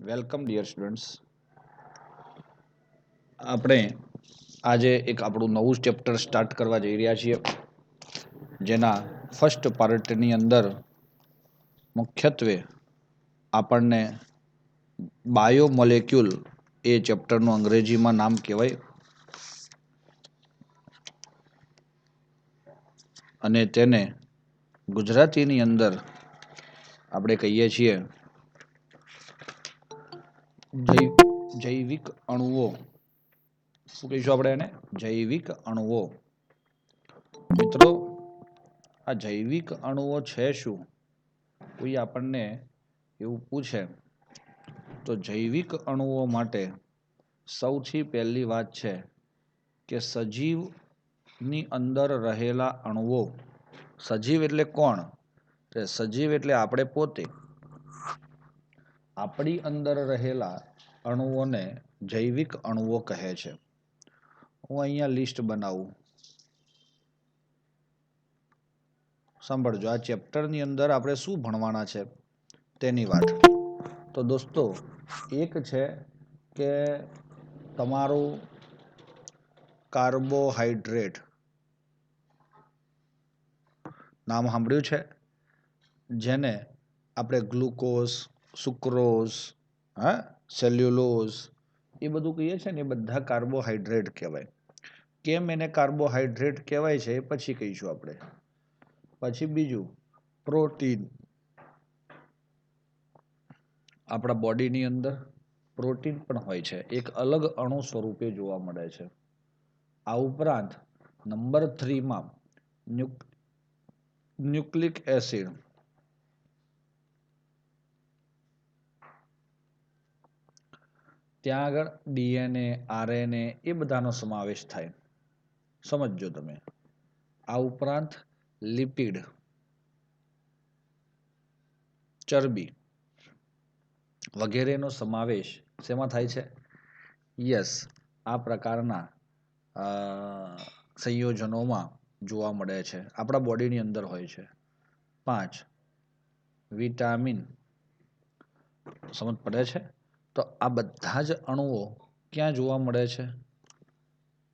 Welcome dear students. આપણે આજે એક આપણું નવું ચેપ્ટર સ્ટાર્ટ કરવા જઈ રહ્યા છીએ, જેના ફર્સ્ટ પાર્ટની અંદર મુખ્યત્વે આપણને બાયોમોલેક્યુલ એ ચેપ્ટરનું અંગ્રેજીમાં નામ કહેવાય, અને તેને ગુજરાતીની અંદર આપણે કહીએ છીએ જૈવિક અણુઓ. શું કહીશું આપણે એને? જૈવિક અણુઓ. મિત્રો, આ જૈવિક અણુઓ છે શું? કોઈ આપણને એવું પૂછે તો જૈવિક અણુઓ માટે સૌથી પહેલી વાત છે કે સજીવની અંદર રહેલા અણુઓ. સજીવ એટલે કોણ? સજીવ એટલે આપણે પોતે. આપણી અંદર રહેલા અણુઓને જૈવિક અણુઓ કહે છે. હું અહીંયા લિસ્ટ બનાવું. સાંભળજો, આ ચેપ્ટરની અંદર આપણે શું ભણવાના છે તેની વાત. તો દોસ્તો, એક છે કે તમારું કાર્બોહાઈડ્રેટ. નામ સાંભળ્યું છે? જેને આપણે ગ્લુકોઝ, સુક્રોઝ, સેલ્યુલોઝ એ બધું કહીએ છીએ ને, એ બધા કાર્બોહાઈડ્રેટ કહેવાય. કેમ એને કાર્બોહાઈડ્રેટ કહેવાય છે એ પછી કહીશું આપણે. પછી બીજું પ્રોટીન. આપણા બોડીની અંદર પ્રોટીન પણ હોય છે, એક અલગ અણુ સ્વરૂપે જોવા મળે છે. આ ઉપરાંત નંબર 3માં ન્યુક્લિક એસિડ. ત્યાં આગળ ડીએનએ, આરએનએ એ બધાનો સમાવેશ થાય. સમજજો તમે. આ ઉપરાંત લિપિડ, ચરબી વગેરેનો સમાવેશ શેમાં થાય છે? યસ, આ પ્રકારના સંયોજનોમાં જોવા મળે છે, આપણા બોડીની અંદર હોય છે. 5 વિટામિન. સમજ પડે છે? તો આ બધા જ અણુઓ ક્યાં જોવા મળે છે?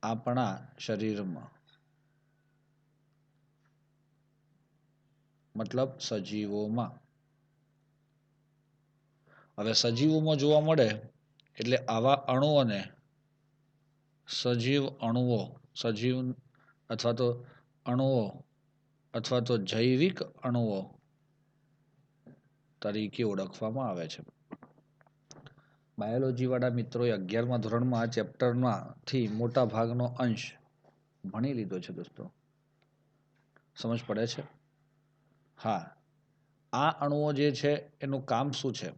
આપણા શરીરમાં, મતલબ સજીવોમાં. હવે સજીવોમાં જોવા મળે એટલે આવા અણુઓને સજીવ અણુઓ, સજીવ અથવા તો અણુઓ અથવા તો જૈવિક અણુઓ તરીકે ઓળખવામાં આવે છે. બાયોલોજી વાળા મિત્રોએ 11મા ધોરણમાં આ ચેપ્ટરમાંથી મોટા ભાગનો અંશ ભણી લીધો છે દોસ્તો. સમજ પડે છે? હા. આ અણુઓ જે છે એનું કામ શું છે?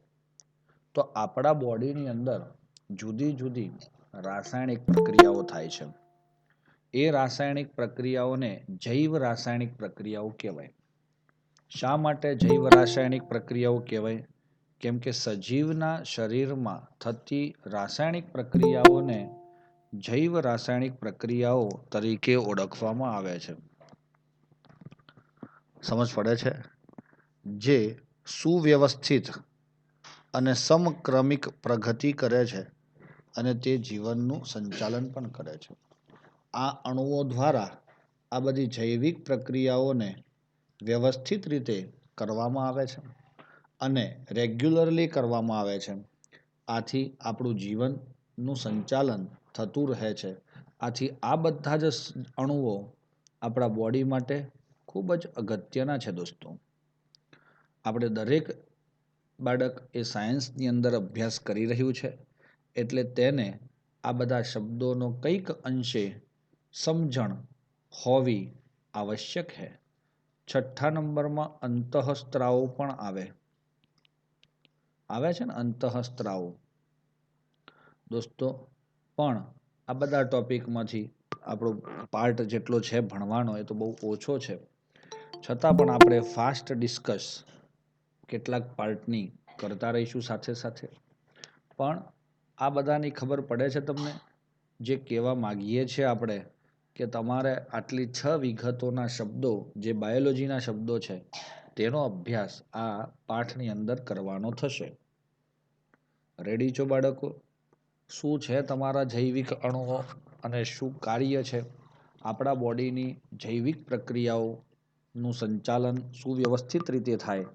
તો આપણા બોડીની અંદર જુદી જુદી રાસાયણિક પ્રક્રિયાઓ થાય છે. એ રાસાયણિક પ્રક્રિયાઓને જૈવ રાસાયણિક પ્રક્રિયાઓ કહેવાય. શા માટે જૈવ રાસાયણિક પ્રક્રિયાઓ કહેવાય? કેમ કે સજીવના શરીરમાં થતી રાસાયણિક પ્રક્રિયાઓને જૈવ રાસાયણિક પ્રક્રિયાઓ તરીકે ઓળખવામાં આવે છે. સમજ પડે છે? જે સુવ્યવસ્થિત અને સમક્રમિક પ્રગતિ કરે છે, અને તે જીવનનું સંચાલન પણ કરે છે. આ અણુઓ દ્વારા આ બધી જૈવિક પ્રક્રિયાઓને વ્યવસ્થિત રીતે કરવામાં આવે છે અને રેગ્યુલરલી કરવામાં આવે છે. આથી આપણું જીવનનું સંચાલન થતું રહે છે. આથી આ બધા જ અણુઓ આપણા બોડી માટે ખૂબ જ અગત્યના છે દોસ્તો. આપણે દરેક બાળક એ સાયન્સની અંદર અભ્યાસ કરી રહ્યું છે, એટલે તેને આ બધા શબ્દોનો કંઈક અંશે સમજણ હોવી આવશ્યક છે. 6થા નંબરમાં અંતઃસ્ત્રાવો પણ આવે છે ને, અંતઃસ્ત્રાવો દોસ્તો. પણ આ બધા ટોપિકમાંથી આપણો પાર્ટ જેટલો છે ભણવાનો એ તો બહુ ઓછો છે, છતાં પણ આપણે ફાસ્ટ ડિસ્કસ કેટલાક પાર્ટની કરતા રહીશું સાથે સાથે. પણ આ બધાની ખબર પડે છે તમને? જે કહેવા માગીએ છીએ આપણે કે તમારે આટલી 6 વિગતોના શબ્દો, જે બાયોલોજીના શબ્દો છે, તેનો અભ્યાસ આ પાઠની અંદર કરવાનો થશે. રેડી છો બાળકો? શું છે તમારા જૈવિક અણુઓ અને શું કાર્ય છે? આપણા બોડીની જૈવિક પ્રક્રિયાઓનું સંચાલન સુવ્યવસ્થિત રીતે થાય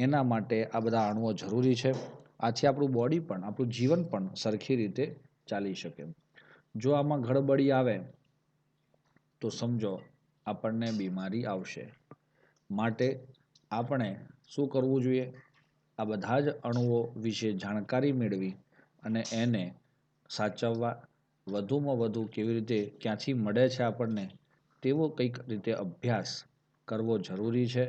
એના માટે આ બધા અણુઓ જરૂરી છે. આથી આપણું બોડી પણ આપણું જીવન પણ સરખી રીતે ચાલી શકે. જો આમાં ગડબડી આવે તો સમજો આપણને બીમારી આવશે. માટે આપણે શું કરવું જોઈએ? આ બધા જ અણુઓ વિશે જાણકારી મેળવી અને એને સાચવવા, વધુમાં વધુ કેવી રીતે ક્યાંથી મળે છે આપણને તેવો કંઈક રીતે અભ્યાસ કરવો જરૂરી છે.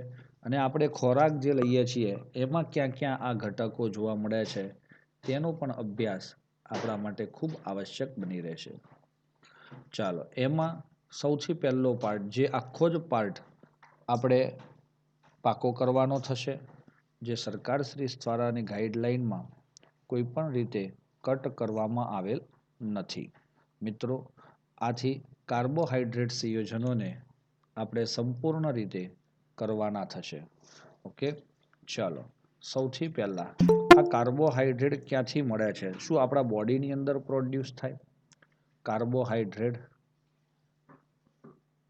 અને આપણે ખોરાક જે લઈએ છીએ એમાં ક્યાં ક્યાં આ ઘટકો જોવા મળે છે તેનો પણ અભ્યાસ આપણા માટે ખૂબ આવશ્યક બની રહેશે. ચાલો, એમાં સૌથી પહેલો પાર્ટ, જે આખો જ પાર્ટ આપણે પાકો કરવાનો થશે, જે સરકારશ્રી દ્વારાની ગાઈડલાઈનમાં કોઈ પણ રીતે કટ કરવામાં આવેલ નથી. મિત્રો, આથી કાર્બોહાઈડ્રેટ સંયોજનોને આપણે સંપૂર્ણ રીતે કરવાના થશે. ઓકે, ચાલો. સૌથી પહેલા આ કાર્બોહાઈડ્રેટ ક્યાંથી મળે છે? શું આપણા બોડીની અંદર પ્રોડ્યુસ થાય? કાર્બોહાઈડ્રેટ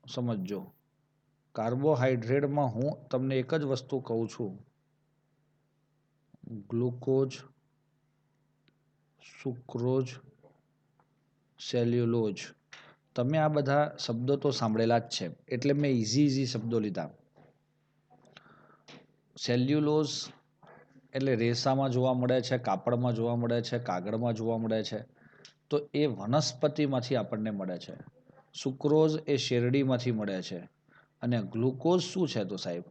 સમજો. કાર્બોહાઈડ્રેટમાં હું તમને એક જ વસ્તુ કહું છું, ગ્લુકોઝ, સુક્રોઝ, સેલ્યુલોઝ. તમે આ બધા શબ્દો તો સાંભળેલા જ છે, એટલે મેં ઇઝી શબ્દો લીધા. સેલ્યુલોઝ એટલે રેસામાં જોવા મળે છે, કાપડમાં જોવા મળે છે, કાગળમાં જોવા મળે છે. તો એ વનસ્પતિમાંથી આપણને મળે છે. સુક્રોઝ એ શેરડીમાંથી મળે છે. અને ગ્લુકોઝ શું છે? તો સાહેબ,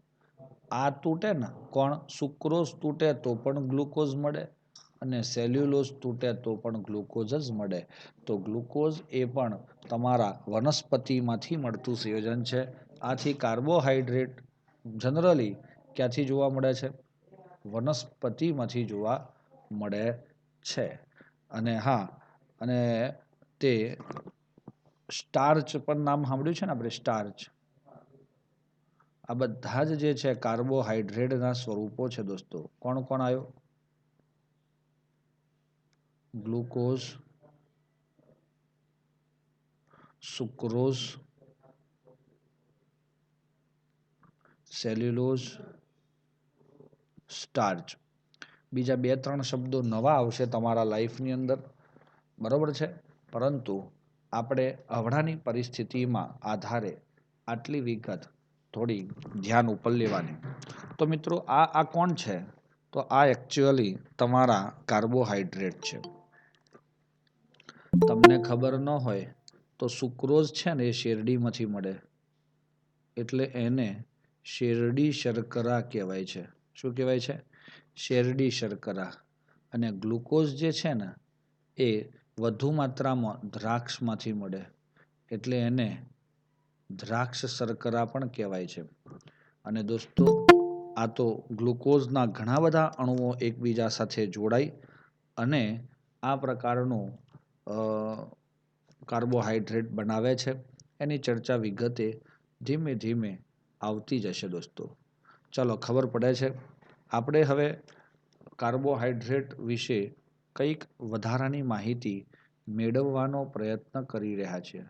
આ તૂટે ને, કોણ? સુક્રોઝ તૂટે તો પણ ગ્લુકોઝ મળે અને સેલ્યુલોઝ તૂટે તો પણ ગ્લુકોઝ જ મળે. તો ગ્લુકોઝ એ પણ તમારા વનસ્પતિમાંથી મળતું સંયોજન છે. આથી કાર્બોહાઈડ્રેટ જનરલી ક્યાંથી જોવા મળે છે? વનસ્પતિમાંથી જોવા મળે છે. અને હા, અને તે સ્ટાર્ચ પણ નામ સાંભળ્યું છે ને આપણે, સ્ટાર્ચ. આ બધા જ જે છે કાર્બોહાઈડ્રેટના સ્વરૂપો છે દોસ્તો. કોણ કોણ આવ્યો? Glucose, sucrose, cellulose, starch. બીજા 2-3 શબ્દો નવા આવશે તમારા લાઈફની અંદર, બરોબર છે? પરંતુ આપણે હમણાંની પરિસ્થિતિમાં આધારે આટલી વિગત થોડી ધ્યાન ઉપર લેવાની. તો મિત્રો, આ કોણ છે? તો આ એકચ્યુઅલી તમારા કાર્બોહાઈડ્રેટ છે. તમને ખબર ન હોય તો સુક્રોઝ છે ને એ શેરડીમાંથી મળે, એટલે એને શેરડી શર્કરા કહેવાય છે. શું કહેવાય છે? શેરડી શર્કરા. અને ગ્લુકોઝ જે છે ને એ વધુ માત્રામાં દ્રાક્ષમાંથી મળે, એટલે એને દ્રાક્ષ શર્કરા પણ કહેવાય છે. અને દોસ્તો, આ તો ગ્લુકોઝના ઘણા બધા અણુઓ એકબીજા સાથે જોડાઈ અને આ પ્રકારનું કાર્બોહાઈડ્રેટ બનાવે છે. એની ચર્ચા વિગતે ધીમે ધીમે આવતી જશે દોસ્તો. ચાલો, ખબર પડે છે. આપણે હવે કાર્બોહાઈડ્રેટ વિશે કંઈક વધારાની માહિતી મેળવવાનો પ્રયત્ન કરી રહ્યા છીએ.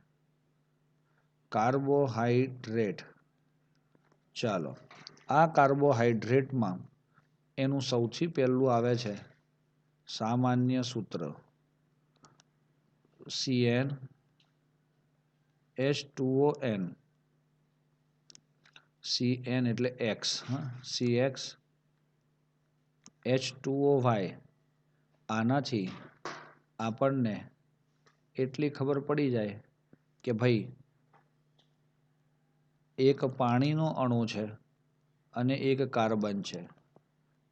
કાર્બોહાઈડ્રેટ. ચાલો, આ કાર્બોહાઈડ્રેટમાં એનું સૌથી પહેલું આવે છે સામાન્ય સૂત્ર, CnH2ON. Cn એટલે X, CX, H2OY. આનાથી આપણને એટલી ખબર પડી જાય કે ભાઈ એક પાણીનો અણુ છે અને એક કાર્બન છે.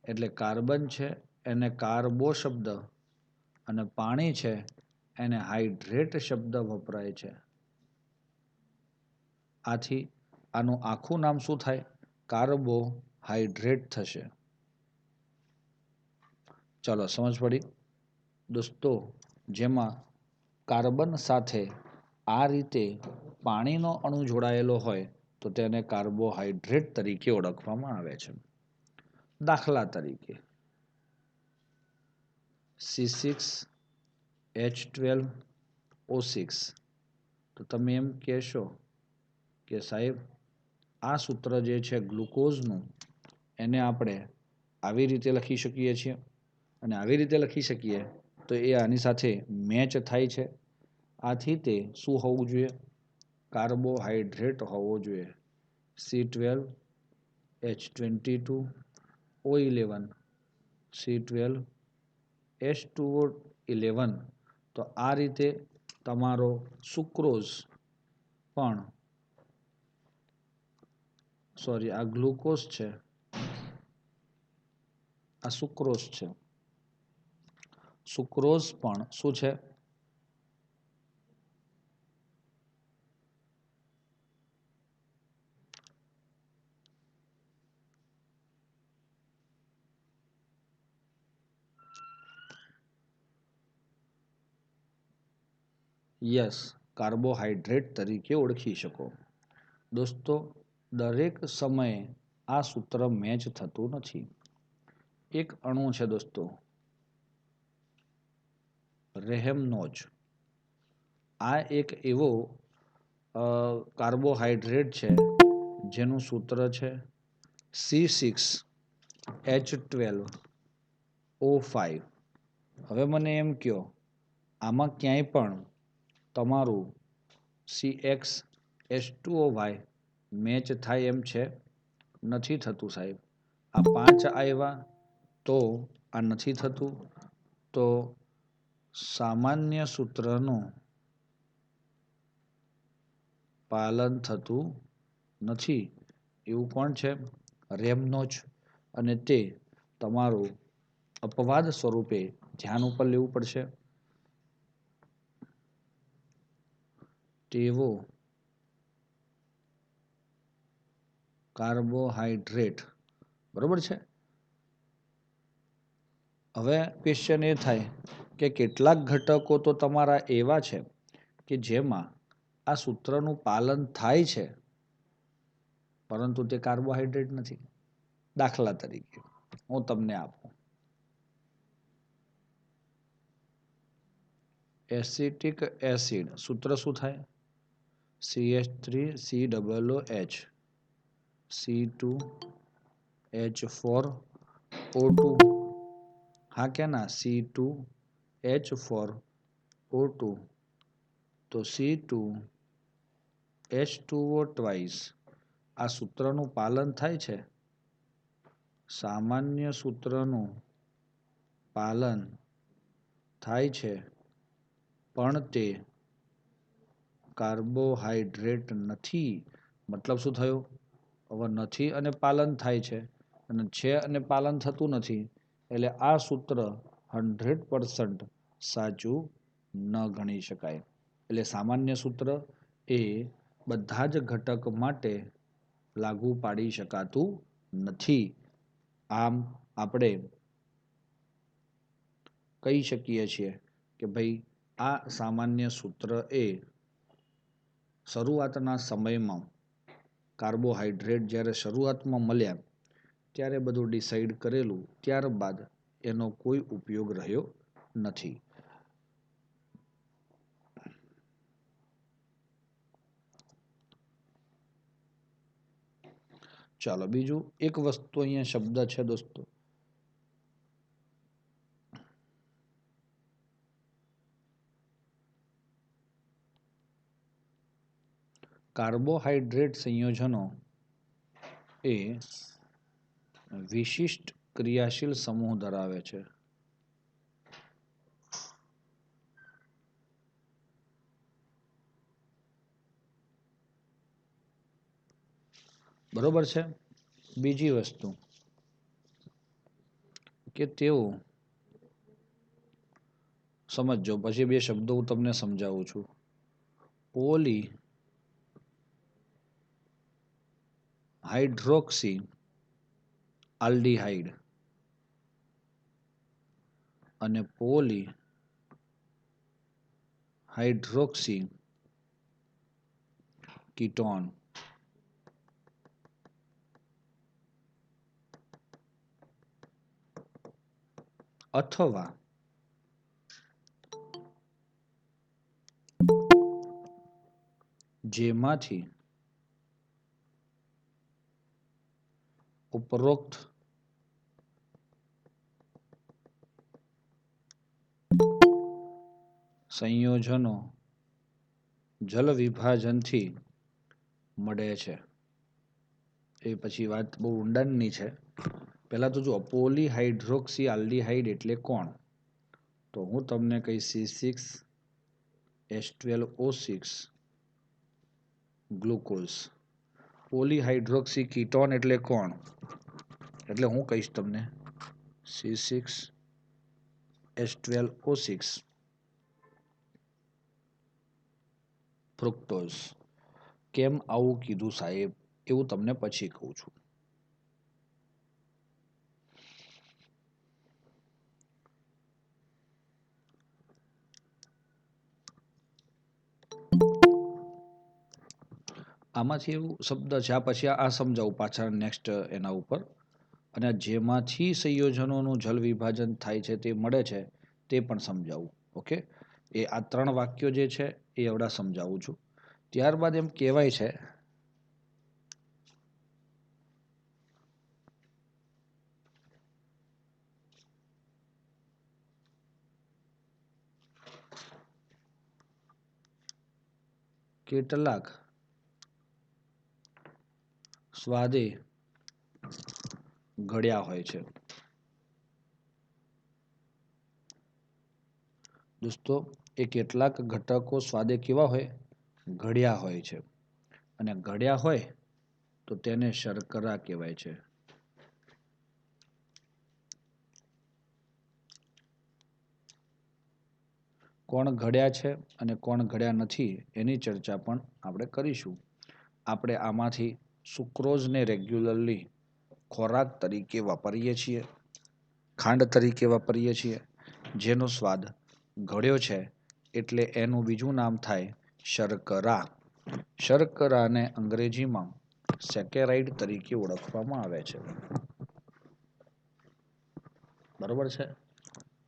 એટલે કાર્બન છે એને કાર્બો શબ્દ અને પાણી છે એને હાઇડ્રેટ શબ્દ વપરાય છે. આથી આનું આખું નામ શું થાય? કાર્બોહાઈડ્રેટ થશે. ચાલો, સમજ પડી દોસ્તો? જેમાં કાર્બન સાથે આ રીતે પાણીનો અણુ જોડાયેલો હોય તો તેને કાર્બોહાઈડ્રેટ તરીકે ઓળખવામાં આવે છે. દાખલા તરીકે C6H12O6. તો તમે એમ કહેશો કે સાહેબ આ સૂત્ર જે છે ગ્લુકોઝનું એને આપણે આવી રીતે લખી શકીએ છીએ અને આવી રીતે લખી શકીએ તો એ આની સાથે મેચ થાય છે. આથી તે શું હોવું જોઈએ? કાર્બોહાઈડ્રેટ હોવો જોઈએ. C12H22O11 C12H2O11. તો આ રીતે તમારો સુક્રોઝ પણ આ ગ્લુકોઝ છે, આ સુક્રોઝ છે. સુક્રોઝ પણ શું છે? યસ, કાર્બોહાઈડ્રેટ તરીકે ઓળખી શકો. દોસ્તો, દરેક સમયે આ સૂત્ર મેચ થતું નથી. એક અણુ છે દોસ્તો, રેહેમનોજ. આ એક એવો કાર્બોહાઈડ્રેટ છે જેનું સૂત્ર છે C6H12O5. હવે મને એમ કહો, આમાં ક્યાંય પણ તમારું CXH2O5 મેચ થાય એમ છે? નથી થતું સાહેબ. આ 5 આવ્યા તો આ નથી થતું. તો સામાન્ય સૂત્રનું પાલન થતું નથી. એવું કોણ છે? રેમનોજ. અને તે તમારું અપવાદ સ્વરૂપે ધ્યાન ઉપર લેવું પડશે. તેવો કાર્બોહાઈડ્રેટ, બરોબર છે. હવે ક્વેશ્ચન એ થાય કે કેટલાક ઘટકો તો તમારા એવા છે કે જેમાં આ સૂત્રનું પાલન થાય છે પરંતુ તે કાર્બોહાઈડ્રેટ નથી. દાખલા તરીકે હું તમને આપું, એસિટિક એસિડ સૂત્ર શું થાય? CH3COOH C2H4O2. હા કે ના? C2H4O2. તો C2H2O ટ્વાઇસ. આ સૂત્રનું પાલન થાય છે? સામાન્ય સૂત્રનું પાલન થાય છે પણ તે કાર્બોહાઈડ્રેટ નથી. મતલબ શું થયું? હવે નથી અને પાલન થાય છે, અને છે અને પાલન થતું નથી, એટલે આ સૂત્ર 100% સાચું ન ગણી શકાય. એટલે સામાન્ય સૂત્ર એ બધા જ ઘટક માટે લાગુ પાડી શકાતું નથી. આમ આપણે કહી શકીએ છીએ કે ભાઈ આ સામાન્ય સૂત્ર એ શરૂઆતના સમયમાં કાર્બોહાઈડ્રેટ જ્યારે શરૂઆતમાં મળ્યા ત્યારે બધું ડિસાઈડ કરેલું, ત્યારબાદ એનો કોઈ ઉપયોગ રહ્યો નથી. ચાલો બીજું એક વસ્તુ અહીંયા શબ્દ છે દોસ્તો, કાર્બોહાઈડ્રેટ સંયોજનો એ વિશિષ્ટ ક્રિયાશીલ સમૂહ ધરાવે છે. બરોબર છે. બીજી વસ્તુ કે તેઓ સમજો, પછી બે શબ્દો હું તમને સમજાવું છું. પોલી હાઇડ્રોક્સી આલ્ડીહાઇડ અને પોલી હાઇડ્રોક્સી કીટોન. અથવા જેમાંથી ઉપરોક્ત સંયોજનો જલ વિભાજનથી મળે છે. એ પછી વાત બહુ ઊંડાણની છે. પહેલા તો જો પોલીહાઇડ્રોક્સી આલ્ડીહાઇડ એટલે કોણ? તો હું તમને કહીશ C6H12O6 ગ્લુકોઝ. પોલીહાઇડ્રોક્સી કીટોન એટલે કોણ? એટલે હું કહીશ તમને C6H12O6 ફ્રુક્ટોઝ. કેમ આવું કીધું સાહેબ એવું તમને પછી કહું છું. આમાંથી એવું શબ્દ છે આ પછી આ સમજાવું પાછળ નેક્સ્ટ એના ઉપર. અને જેમાંથી સંયોજનોનું જલ વિભાજન થાય છે તે મળે છે તે પણ સમજાવું. ઓકે, એ આ 3 વાક્યો જે છે એ એવડા સમજાવું છું. ત્યારબાદ એમ કહેવાય છે કેટલાક સ્વાદે ઘડ્યા હોય છે. દોસ્તો એ કેટલાક ઘટકો સ્વાદે કેવા હોય? ઘડ્યા હોય છે. અને ઘડ્યા હોય તો તેને શર્કરા કહેવાય છે. કોણ ઘડ્યા છે અને કોણ ઘડ્યા નથી એની ચર્ચા પણ આપણે કરીશું. આપણે આમાંથી સુક્રોઝને રેગ્યુલરલી ખોરાક તરીકે વાપરીએ છીએ, ખાંડ તરીકે વાપરીએ છીએ, જેનો સ્વાદ ઘડ્યો છે એટલે એનું બીજું નામ થાય શર્કરા. શર્કરાને અંગ્રેજીમાં સેકેરાઇડ તરીકે ઓળખવામાં આવે છે. બરોબર છે?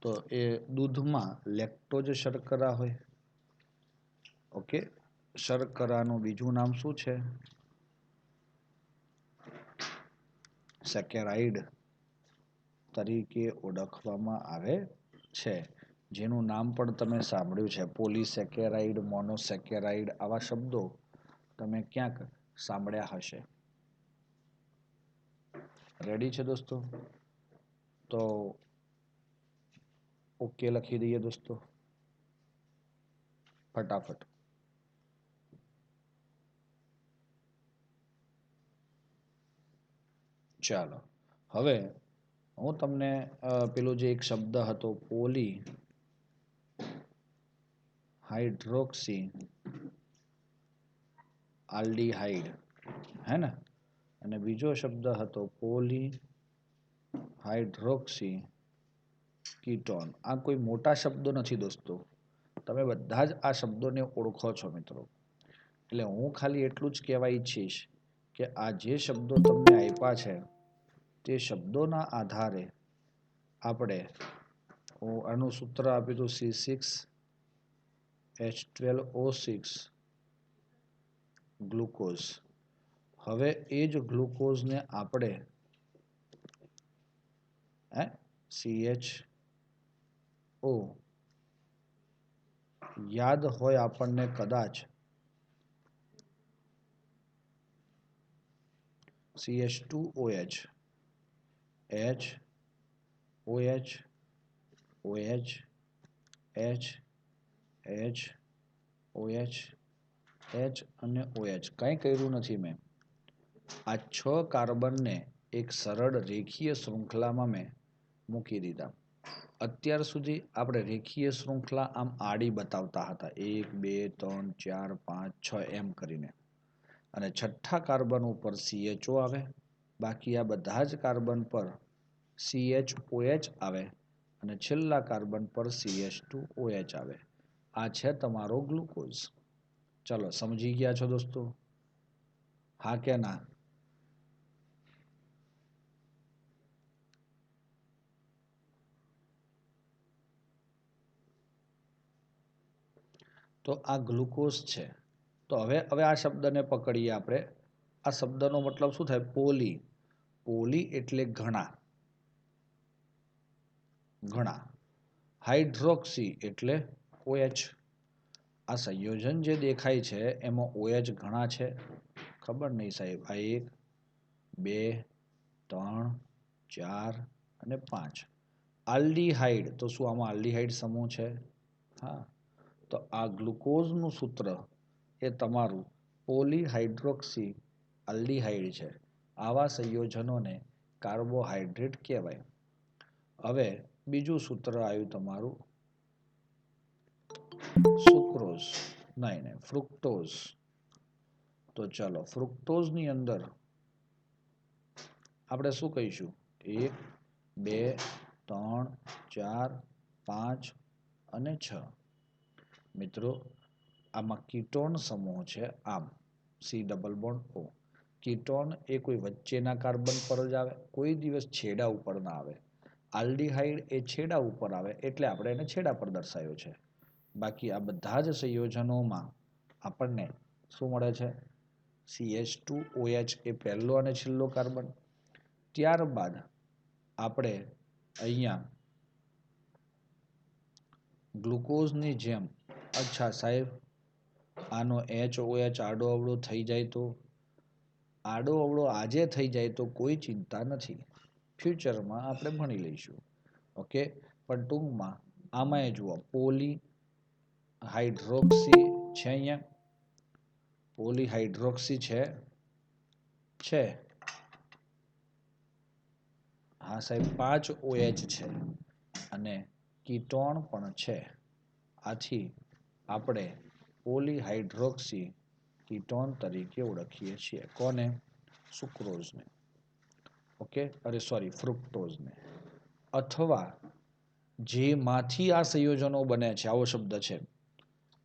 તો એ દૂધમાં લેક્ટોઝ શર્કરા હોય. ઓકે, શર્કરાનું બીજું નામ શું છે? સેકેરાઇડ તરીકે ઓળખવામાં આવે છે. જેનું નામ પણ તમે સાંભળ્યું છે, પોલીસેકેરાઇડ, મોનોસેકેરાઇડ. આવા શબ્દો તમે ક્યાંક સાંભળ્યા હશે. રેડી છે દોસ્તો? તો ઓકે લખી દઈએ દોસ્તો ફટાફટ. ચાલો, હવે હું તમને પેલો જે એક શબ્દ હતો પોલી હાઇડ્રોક્સી આલ્ડીહાઇડ, હે ને? અને બીજો શબ્દ હતો પોલી હાઇડ્રોક્સી કીટોન. આ કોઈ મોટા શબ્દો નથી દોસ્તો. તમે બધા જ આ શબ્દોને ઓળખો છો મિત્રો. એટલે હું ખાલી એટલું જ કહેવા ઈચ્છીશ કે આ જે શબ્દો તમને આપ્યા છે તે શબ્દોના આધારે આપણે આનું સૂત્ર આપ્યું હતું C6H12O6 ગ્લુકોઝ. હવે એ જ ગ્લુકોઝને આપણે CHO યાદ હોય આપણને કદાચ CH2OH H OH OH H H OH H અને OH. કંઈ કર્યું નથી મેં. આ 6 કાર્બનને એક સરળ રેખીય શૃંખલામાં મેં મૂકી દીધા. અત્યાર સુધી આપણે રેખીય શૃંખલા આમ આડી બતાવતા હતા, 1 2 3 4 5 6 એમ કરીને. અને છઠ્ઠા કાર્બન ઉપર CHO આવે, બાકી આ બધા જ કાર્બન પર CHOH આવે અને છેલ્લા કાર્બન પર CH2OH આવે. આ છે તમારો ગ્લુકોઝ. ચલો, સમજી ગયા છો દોસ્તો? હા કે ના? તો આ ગ્લુકોઝ છે તો હવે આ શબ્દને પકડીએ આપણે. આ શબ્દનો મતલબ શું થાય? પોલી. પોલી એટલે ઘણા. ઘણા. હાઇડ્રોક્સી એટલે OH. આ સંયોજન જે દેખાય છે એમાં OH ઘણા છે. ખબર નહીં સાહેબ. આ 1 2 3 4 અને 5. આલ્ડીહાઇડ, તો શું આમાં આલ્ડીહાઇડ સમૂહ છે? હા. તો આ ગ્લુકોઝનું સૂત્ર એ તમારું પોલીહાઇડ્રોક્સી આલ્ડીહાઇડ છે. આવા સંયોજનોને કાર્બોહાઈડ્રેટ કહેવાય. હવે બીજું સૂત્ર આવ્યું તમારું સુક્રોઝ. નહીં, ફ્રુક્ટોઝ. તો ચાલો, ફ્રુક્ટોઝની અંદર આપણે શું કહીશું? 1 2 3 4 5 અને 6. મિત્રો, આમાં કીટોન સમૂહ છે. આમ C double bond O. Ketone એ કોઈ વચ્ચેના કાર્બન પર જ આવે, કોઈ દિવસ છેડા ઉપર ના આવે. આલ્ડીહાઇડ એ છેડા ઉપર આવે એટલે આપણે એને છેડા પર દર્શાવ્યો છે. બાકી આ બધા જ સંયોજનોમાં આપણને શું મળે છે? CH2OH એ પહેલો અને છેલ્લો કાર્બન. ત્યારબાદ આપણે અહીંયા ગ્લુકોઝની જેમ, અચ્છા સાહેબ, આનો HOH આડો અવળો થઈ જાય તો? આડો અવળો આજે થઈ જાય તો કોઈ ચિંતા નથી, ફ્યુચરમાં આપણે ભણી લઈશું. ઓકે, પણ ટૂંકમાં આમાં જુઓ, પોલી હાઇડ્રોક્સી છે. અહીંયા પોલીહાઇડ્રોક્સી છે. હા સાહેબ, 5 OH છે અને કીટોન પણ છે. આથી આપણે પોલીહાઇડ્રોક્સી કીટોન તરીકે ઓળખીએ છીએ. કોને? સુક્રોઝને. ઓકે, અરે સોરી, ફ્રુક્ટોઝને. અથવા જેમાંથી આ સંયોજનો બને છે, આવો શબ્દ છે.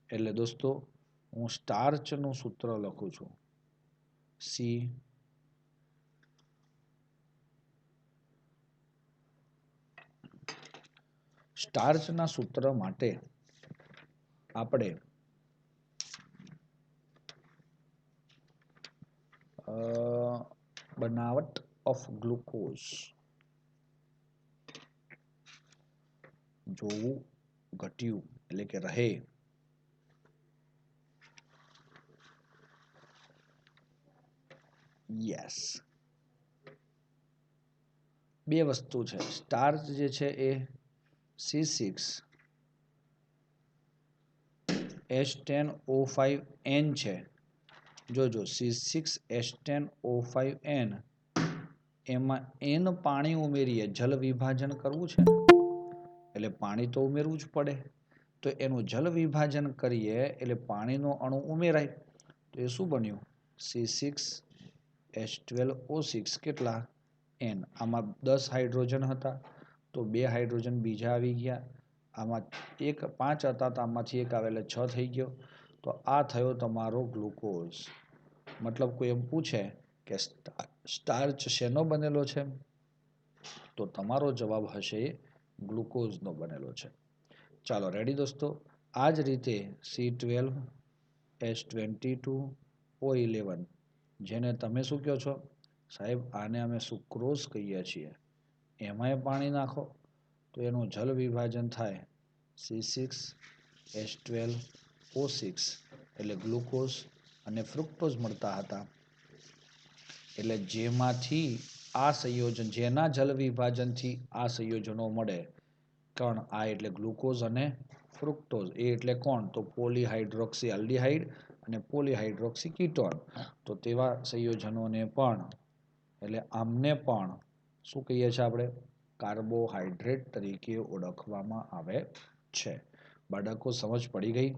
એટલે દોસ્તો, હું સ્ટાર્ચનું સૂત્ર લખું છું. C સ્ટાર્ચના સૂત્ર માટે આપણે બનાવટ ઓફ ગ્લુકોઝ જોવું, ઘટ્યું એટલે કે રહે. યસ, બે વસ્તુ છે. સ્ટાર્ચ જે છે એ C6H10O5N છે. જોજો, C6H10O5N, એમાં N પાણી ઉમેરીએ, જલ વિભાજન કરવું છે એટલે પાણી તો ઉમેરવું જ પડે. તો એનું જલ વિભાજન કરીએ એટલે પાણીનો અણુ ઉમેરાય. તો એ શું બન્યું? C6H12O6. કેટલા? N. આમાં 10 હાઇડ્રોજન હતા તો 2 હાઇડ્રોજન બીજા આવી ગયા. આમાં 5 હતા તો આમાંથી 1 આવે એટલે 6 થઈ ગયો. તો આ થયો તમારો ગ્લુકોઝ. મતલબ કોઈ એમ પૂછે કે સ્ટાર્ચ શેનો બનેલો છે? તો તમારો જવાબ હશે ગ્લુકોઝનો બનેલો છે. ચાલો, રેડી દોસ્તો? આ જ રીતે C12H22O11, જેને તમે શું કહો છો? સાહેબ, આને અમે સુક્રોઝ કહીએ છીએ. એમાંય પાણી નાખો તો એનું જલ વિભાજન થાય C6H12O6 એટલે ગ્લુકોઝ અને ફ્રુક્ટોઝ મળતા હતા. એટલે જેમાંથી આ સંયોજન, જેના જલ વિભાજનથી આ સંયોજનો મળે, કોણ? આ એટલે ગ્લુકોઝ અને ફ્રુક્ટોઝ. એ એટલે કોણ? તો પોલીહાઇડ્રોક્સી આલ્ડીહાઇડ અને પોલીહાઇડ્રોક્સી કીટોન. તો તેવા સંયોજનોને પણ, એટલે આમને પણ શું કહીએ છીએ આપણે? કાર્બોહાઈડ્રેટ તરીકે ઓળખવામાં આવે છે. બાળકો, સમજ પડી ગઈ?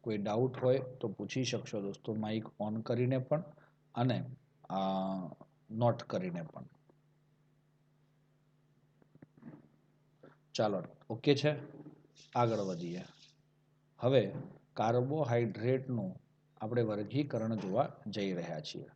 કોઈ ડાઉટ હોય તો પૂછી શકશો દોસ્તો, માઇક ઓન કરીને પણ અને નોટ કરીને પણ. ચાલો, ઓકે છે? આગળ વધીએ. હવે કાર્બોહાઈડ્રેટનું આપણે વર્ગીકરણ જોવા જઈ રહ્યા છીએ.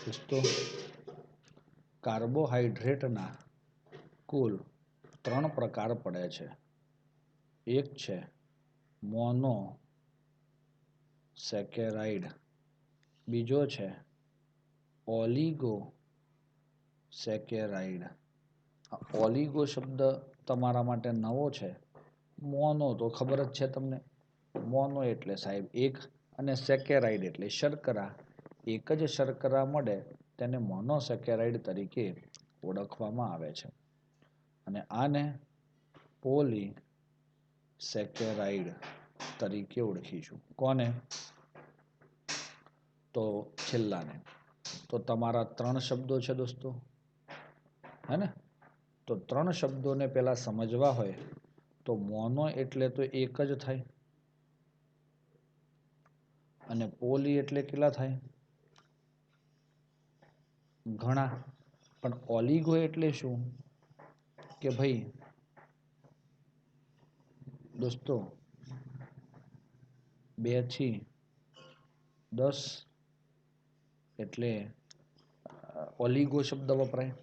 દોસ્તો કાર્બોહાઈડ્રેટના કુલ 3 પ્રકાર પડે છે. એક છે મોનો સેકેરાઇડ, બીજો છે ઓલિગો સેકેરાઇડ. ઓલિગો શબ્દ તમારા માટે નવો છે. મોનો તો ખબર જ છે તમને. મોનો એટલે સાહેબ એક, અને સેકેરાઇડ એટલે શર્કરા. એક જ શર્કરા મળે તેને મોનોસેકેરાઇડ તરીકે ઓળખવામાં આવે છે. અને આને પોલી સેકેરાઇડ તરીકે ઓળખીશું. કોને? તો છેલ્લાને. તો તમારા 3 શબ્દો છે દોસ્તો, હે ને? તો 3 શબ્દોને પહેલા સમજવા હોય તો મોનો એટલે તો એક જ થાય, અને પોલી એટલે કેટલા થાય? ઘણા. પણ ઓલિગો એટલે શું? કે ભાઈ દોસ્તો 2 થી 10 એટલે ઓલિગો શબ્દ વપરાય.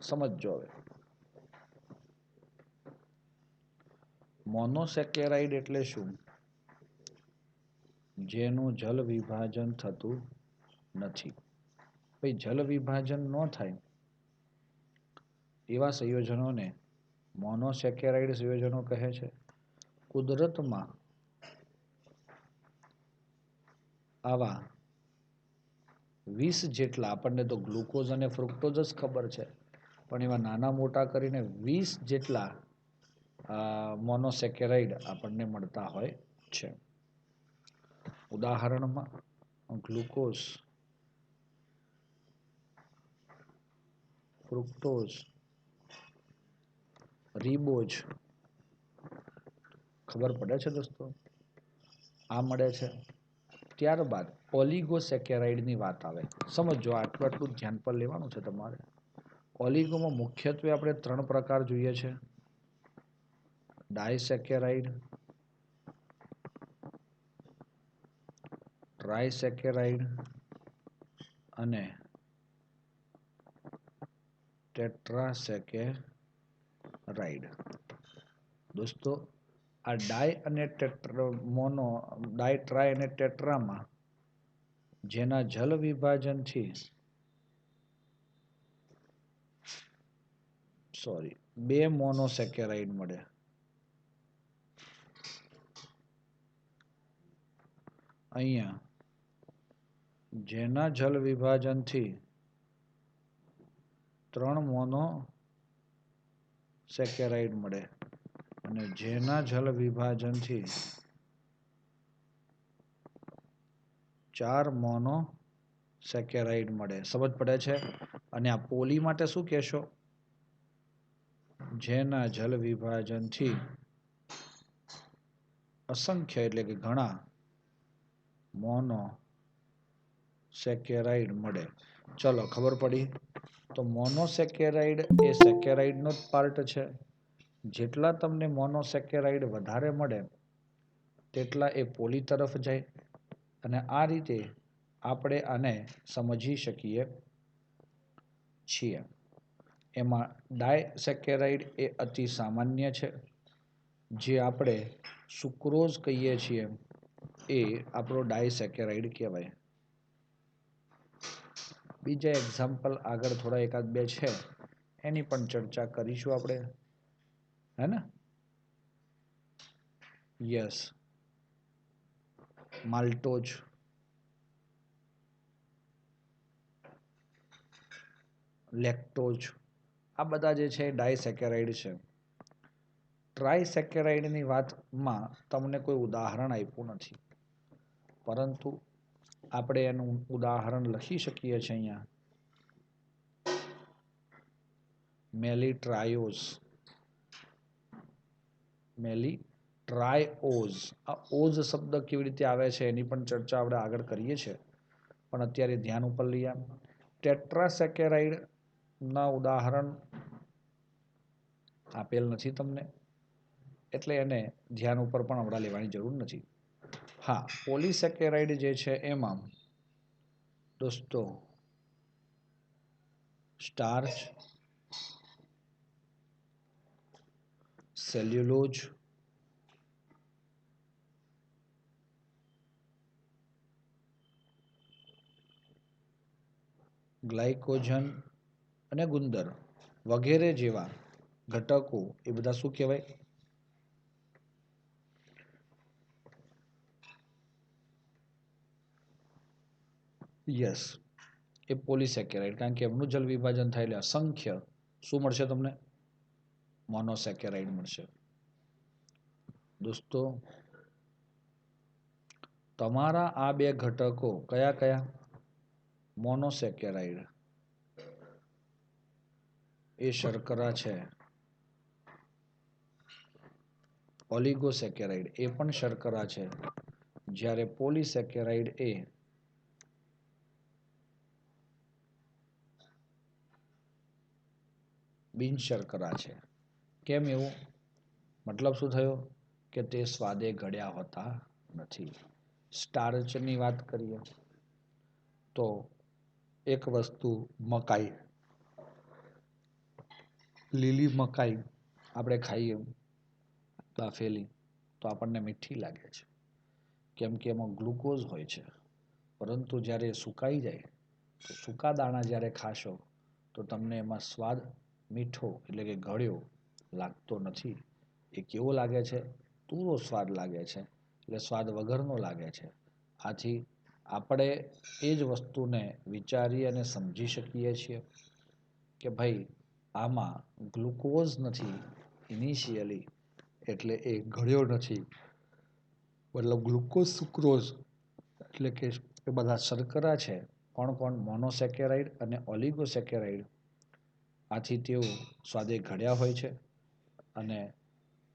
સમજજો હવે. મોનોસેકેરાઇડ એટલે શું? જેનું જલ વિભાજન થતું નથી. ભાઈ જલ વિભાજન ન થાય એવા સંયોજનોને મોનોસેકેરાઇડ સંયોજનો કહે છે. કુદરતમાં આવા 20 જેટલા, આપણને તો ગ્લુકોઝ અને ફ્રુક્ટોઝ જ ખબર છે, પણ એવા નાના મોટા કરીને 20 જેટલા મોનોસેકેરાઇડ આપણને મળતા હોય છે. ઉદાહરણમાં ગ્લુકોઝ, ફ્રુક્ટોઝ, રિબોઝ. ખબર પડે છે દોસ્તો? આ મળે છે. ત્યારબાદ ઓલિગોસેકેરાઇડની વાત આવે. સમજો, આટલું ધ્યાન પર લેવાનું છે તમારે. ઓલિગોમાં મુખ્યત્વે આપણે 3 પ્રકાર જોઈએ છે. ડાયસેકેરાઇડ, ટ્રાયસેકેરાઇડ અને ટેટ્રાસેકેરાઇડ. દોસ્તો આ ડાય અને ટ્રાય અને ટેટ્રામાં જેના જલ વિભાજનથી 2 મોનોસેકેરાઇડ મળે, અહીંયા જેના જલ વિભાજનથી 3 મોનોસેકેરાઇડ મળે, અને જેના જલ વિભાજનથી 4 મોનોસેકેરાઇડ મળે. સમજ પડે છે? અને આ પોલી માટે શું કહેશો? જેના જલ વિભાજનથી અસંખ્ય એટલે કે ઘણા મોનોસેકેરાઇડ મળે. ચલો ખબર પડી. તો મોનોસેકેરાઇડ એ સેકેરાઇડનો જ પાર્ટ છે. જેટલા તમને મોનોસેકેરાઇડ વધારે મળે તેટલા એ પોલી તરફ જાય, અને આ રીતે આપણે આને સમજી શકીએ છીએ. એમાં ડાયસેકેરાઇડ એ અતિ સામાન્ય છે. જે આપણે સુક્રોઝ કહીએ છીએ એ આપણો ડાયસેકેરાઇડ કહેવાય. બીજા એક્ઝામ્પલ આગળ થોડા એકાદ બે છે, એની પણ ચર્ચા કરીશું આપણે, હે ને? યસ, માલ્ટોઝ, લેક્ટોઝ, આ બધા જે છે ડાયસેકેરાઇડ છે. ટ્રાયસેકેરાઇડની વાતમાં તમને કોઈ ઉદાહરણ આપ્યું નથી, પરંતુ આપણે એનું ઉદાહરણ લખી શકીએ છીએ અહીંયા. મેલીટ્રાયોઝ, મેલીટ્રાયોઝ. આ ઓઝ શબ્દ કેવી રીતે આવે છે એની પણ ચર્ચા આપણે આગળ કરીએ છીએ, પણ અત્યારે ધ્યાન ઉપર લઈએ. ટેટ્રાસેકેરાઇડ ના ઉદાહરણ આપેલ નથી તમને, એટલે એને ધ્યાન ઉપર પણ હમણાં લેવાની જરૂર નથી. હા, પોલીસેકેરાઇડ જે છે એમાં દોસ્તો સ્ટાર્ચ, સેલ્યુલોજ, ગ્લાયકોજન અને ગુંદર વગેરે જેવા ઘટકો એ બધા શું કહેવાય? યસ, એ પોલીસેકેરાઇડ, કારણ કે એમનું જલ વિભાજન થાય એટલે અસંખ્ય શું મળશે તમને? મોનોસેકેરાઇડ મળશે. દોસ્તો, તમારા આ બે ઘટકો કયા કયા? મોનોસેકેરાઇડ એ શર્કરા છે, ઓલિગોસેકેરાઇડ એ પણ શર્કરા છે, જ્યારે પોલીસેકેરાઇડ એ બિનશર્કરા છે. કેમ એવું? મતલબ શું થયો કે તે સ્વાદે ગળ્યા હોતા નથી. સ્ટાર્ચની વાત કરીએ તો એક વસ્તુ મકાઈ, લીલી મકાઈ આપણે ખાઈએ બાફેલી તો આપણને મીઠી લાગે છે, કેમ કે એમાં ગ્લુકોઝ હોય છે. પરંતુ જ્યારે સુકાઈ જાય તો સૂકા દાણા જ્યારે ખાશો તો તમને એમાં સ્વાદ મીઠો એટલે કે ગળ્યો લાગતો નથી. એ કેવો લાગે છે? તુરો સ્વાદ લાગે છે, એટલે સ્વાદ વગરનો લાગે છે. આથી આપણે એ જ વસ્તુને વિચારી અને સમજી શકીએ છીએ કે ભાઈ આમાં ગ્લુકોઝ નથી ઇનિશિયલી, એટલે એ ગળ્યો નથી. મતલબ ગ્લુકોઝ સુક્રોઝ એટલે કે એ બધા શર્કરા છે. કોણ કોણ? મોનોસેકેરાઇડ અને ઓલિગોસેકેરાઇડ. આથી તેઓ સ્વાદે ઘડ્યા હોય છે અને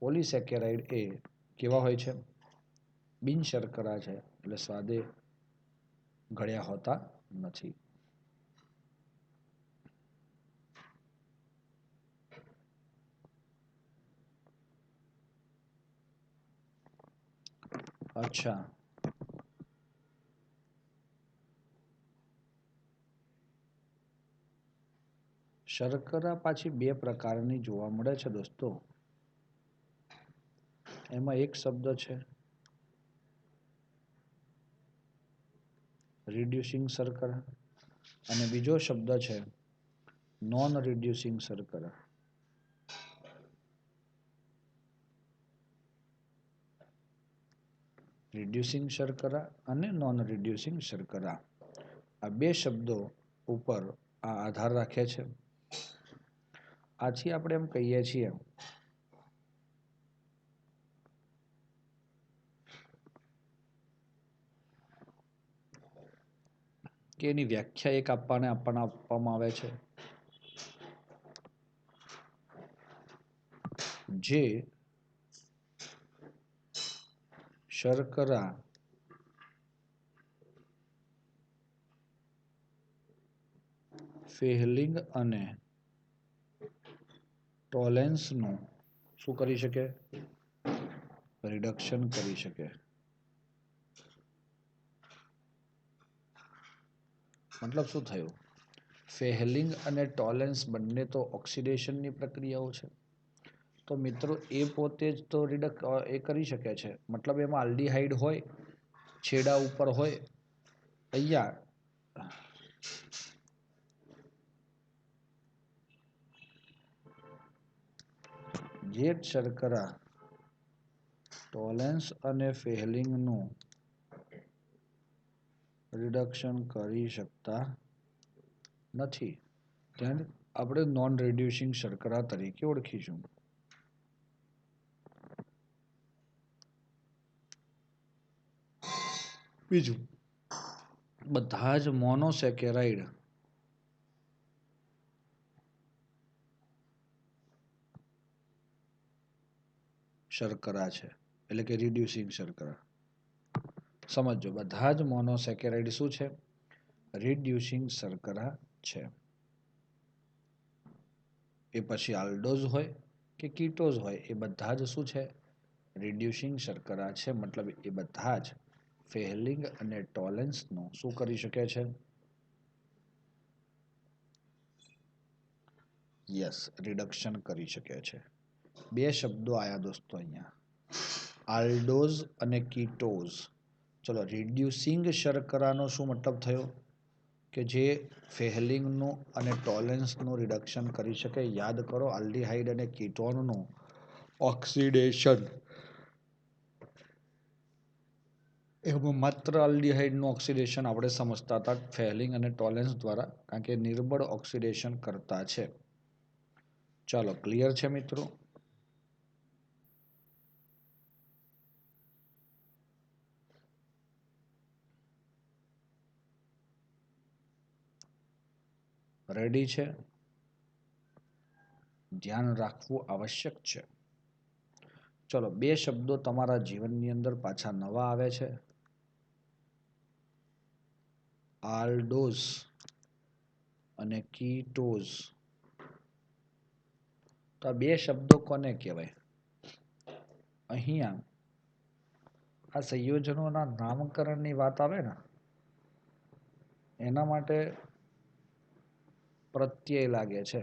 પોલીસેકેરાઇડ એ કેવા હોય છે? બિનશર્કરા છે, એટલે સ્વાદે ગળ્યા હોતા નથી. અચ્છા, શર્કરા પાછી બે પ્રકારની જોવા મળે છે દોસ્તો. એમાં એક શબ્દ છે રિડ્યુસિંગ શર્કરા અને બીજો શબ્દ છે નોન રિડ્યુસિંગ શર્કરા. રિડ્યુસિંગ શર્કરા અને નોન રિડ્યુસિંગ શર્કરા, આ બે શબ્દો ઉપર આ આધાર રાખે છે. આથી આપણે એમ કહીએ છીએ કે એની વ્યાખ્યા એક આપણને આપવામાં આવે છે, જે શર્કરા ફેહલિંગ અને ટોલેન્સનું શું કરી શકે? રિડક્શન કરી શકે. મતલબ શું થયું? ફેહલિંગ અને ટોલેન્સ બંને તો ઓક્સિડેશનની પ્રક્રિયાઓ છે. તો મિત્રો એ પોતે જ તો એ કરી શકે છે. મતલબ એમાં આલ્ડીહાઇડ હોય, છેડા ઉપર હોય. અહીંયા જે શર્કરા ટોલેન્સ અને ફેહલિંગનું રિડક્શન કરી શકતા નથી, તેને આપણે નોન રિડ્યુસિંગ શર્કરા તરીકે ઓળખીશું. બીજું, બધા જ મોનોસેકેરાઇડ શર્કરા છે, એટલે કે રિડ્યુસિંગ શર્કરા. સમજો, બધા જ મોનોસેકેરાઇડ શું છે? રિડ્યુસિંગ શર્કરા છે. એ પછી આલ્ડોઝ હોય કે કીટોઝ હોય, એ બધા જ શું છે? રિડ્યુસિંગ શર્કરા છે. મતલબ એ બધા જ ફેહલિંગ અને ટોલેન્સનું શું કરી શકે છે? યસ, રિડક્શન કરી શકે છે. બે શબ્દો આયા દોસ્તો અહીંયા, આલ્ડોઝ અને કીટોઝ. ચલો, રિડ્યુસિંગ શર્કરાનો શું મતલબ થયો? કે જે ફેહલિંગનું અને ટોલેન્સનું રિડક્શન કરી શકે. યાદ કરો, આલ્ડીહાઇડ અને કીટોનનું ઓક્સિડેશન, એમાં માત્ર આલ્ડીહાઇડનું ઓક્સિડેશન આપણે સમજતા હતા ફેહલિંગ અને ટોલેન્સ દ્વારા, કારણ કે નિર્બળ ઓક્સિડેશન કરતા છે. ચાલો, ક્લિયર છે મિત્રો? રેડી છે? ધ્યાન રાખવું આવશ્યક છે. ચલો, બે શબ્દો તમારા જીવનની અંદર પાછા નવા આવે છે, આલ્ડોઝ અને કીટોઝ. તો આ બે શબ્દો કોને કહેવાય? અહીંયા આ સંયોજનોના નામકરણની વાત આવે ને, એના માટે પ્રત્યય લાગે છે.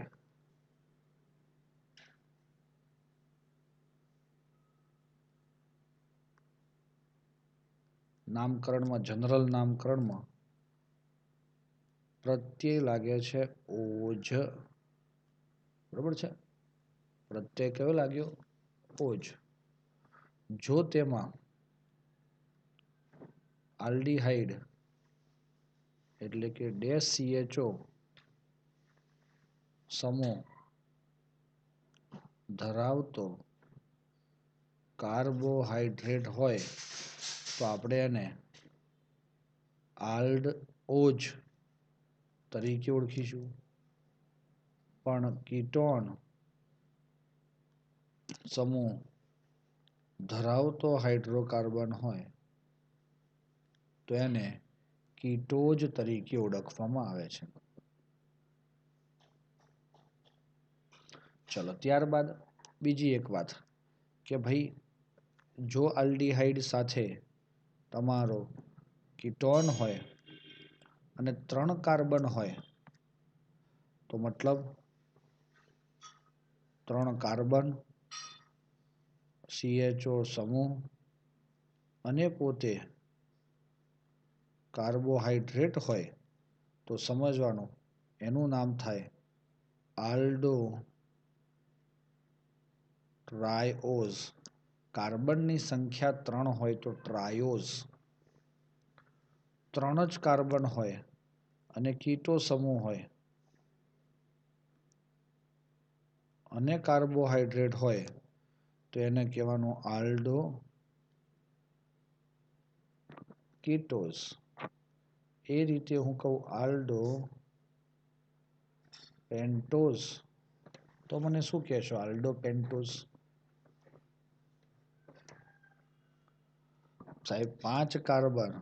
નામકરણમાં, જનરલ નામકરણમાં પ્રત્યય લાગે છે ઓજ. બરોબર છે? પ્રત્યય કયો લાગ્યો? ઓજ. જો તેમાં આલ્ડીહાઇડ એટલે કે ડેશ CHO સમૂહ ધરાવતો કાર્બોહાઈડ્રેટ હોય તો આપણે એને આલ્ડઓજ તરીકે ઓળખીશું. પણ કીટોન સમૂહ ધરાવતો હાઇડ્રોકાર્બન હોય તો એને કીટોજ તરીકે ઓળખવામાં આવે છે. ચલો, ત્યારબાદ બીજી એક વાત કે ભાઈ, જો આલ્ડીહાઇડ સાથે તમારો કીટોન હોય અને 3 કાર્બન હોય તો મતલબ 3 કાર્બન, CHO સમૂહ અને પોતે કાર્બોહાઈડ્રેટ હોય તો સમજવાનું એનું નામ થાય આલ્ડો ટ્રાયોઝ. કાર્બનની સંખ્યા 3 હોય તો ટ્રાયોઝ. 3 જ કાર્બન હોય અને કીટો સમૂહ હોય અને કાર્બોહાઈડ્રેટ હોય તો એને કહેવાનું આલ્ડો કીટોઝ. એ રીતે હું કહું આલ્ડો પેન્ટોઝ તો મને શું કહેશો? આલ્ડો પેન્ટોઝ. સાહેબ, 5 કાર્બન,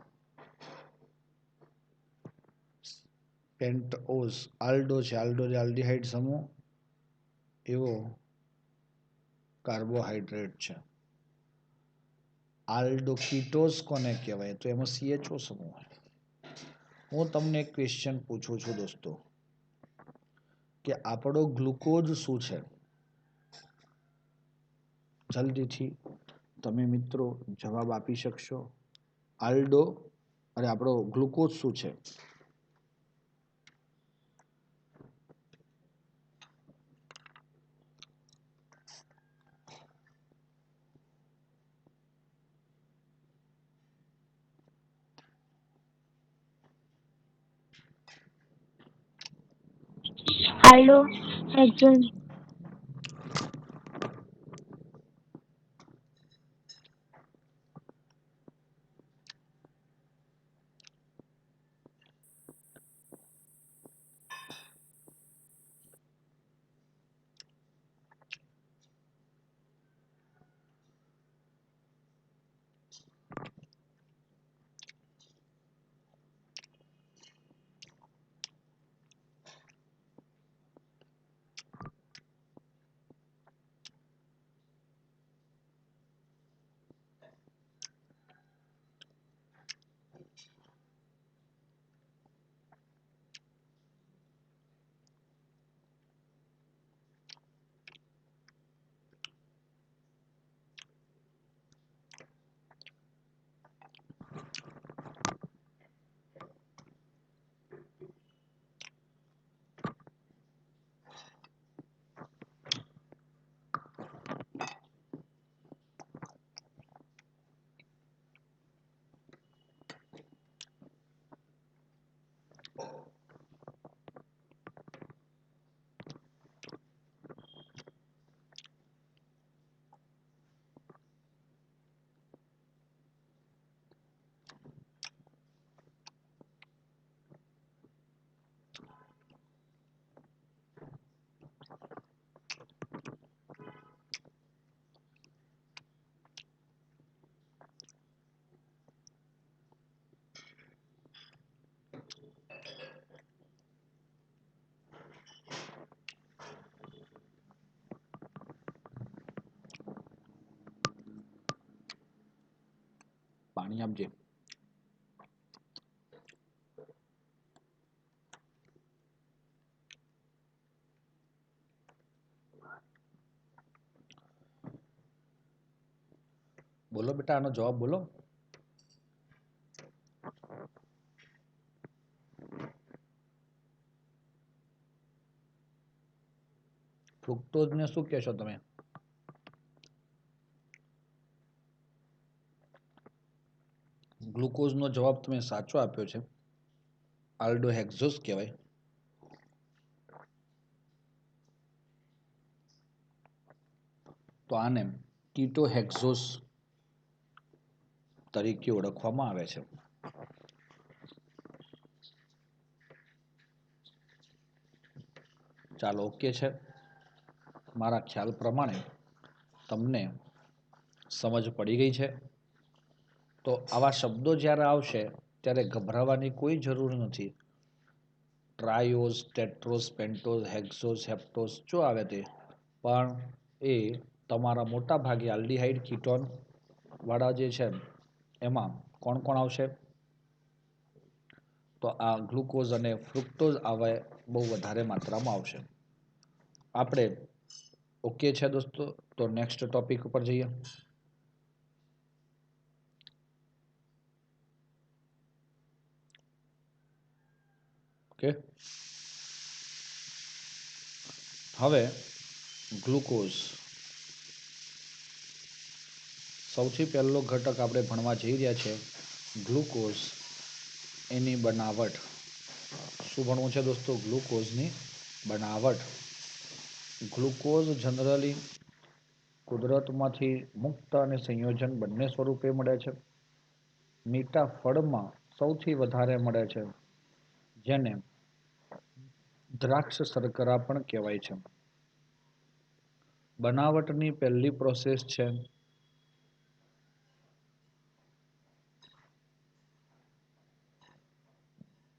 પેન્ટોઝ, આલ્ડો છે, આલ્ડો આલ્ડીહાઇડ સમૂહ, એવો કાર્બોહાઈડ્રેટ છે. આલ્ડો કીટોઝ કોને કહેવાય? તો એમાં CHO સમૂહ હોય. હું તમને એક ક્વેશ્ચન પૂછું છું દોસ્તો, કે આપણો ગ્લુકોઝ શું છે? જલ્દીથી તમે મિત્રો જવાબ આપી શકશો. આલ્ડો અને આપણો ગ્લુકોઝ શું છે? આલ્ડો હેક્ઝેન. પાણી આપજે. બોલો બેટા, આનો જવાબ બોલો. ફ્રુક્ટોઝ ને શું કહેશો તમે? ગ્લુકોઝનો જવાબ તમે સાચો આપ્યો છે. આલ્ડોહેક્ઝોસ કહેવાય. તો આને કીટોહેક્ઝોસ તરીકે ઓળખવામાં આવે છે. ચાલો, ઓકે છે. મારા ખ્યાલ પ્રમાણે તમને સમજ પડી ગઈ છે. તો આવા શબ્દો જ્યારે આવશે ત્યારે ગભરાવાની કોઈ જરૂર નથી. ટ્રાયોસ, ટેટ્રોસ, પેન્ટોસ, હેક્સોસ, હેપ્ટોસ જો આવે તે પણ એ તમારા મોટા ભાગે આલ્ડીહાઇડ કીટોન વાળા જે છે એમાં કોણ કોણ આવશે? તો આ ગ્લુકોઝ અને ફ્રુક્ટોઝ આવે બહુ વધારે માત્રામાં આવશે. આપણે ઓકે છે દોસ્તો, તો નેક્સ્ટ ટોપિક ઉપર જઈએ. ઓકે, હવે ગ્લુકોઝ સૌથી પહેલો ઘટક આપણે ભણવા જઈ રહ્યા છે. ગ્લુકોઝ એની બનાવટ. શું ભણવું છે દોસ્તો? ગ્લુકોઝની બનાવટ. ગ્લુકોઝ જનરલી કુદરતમાંથી મુક્ત અને સંયોજન બંને સ્વરૂપે મળે છે. મીઠા ફળમાં સૌથી વધારે મળે છે, જેને દ્રાક્ષ શર્કરા પણ કહેવાય છે. બનાવટની પહેલી પ્રોસેસ છે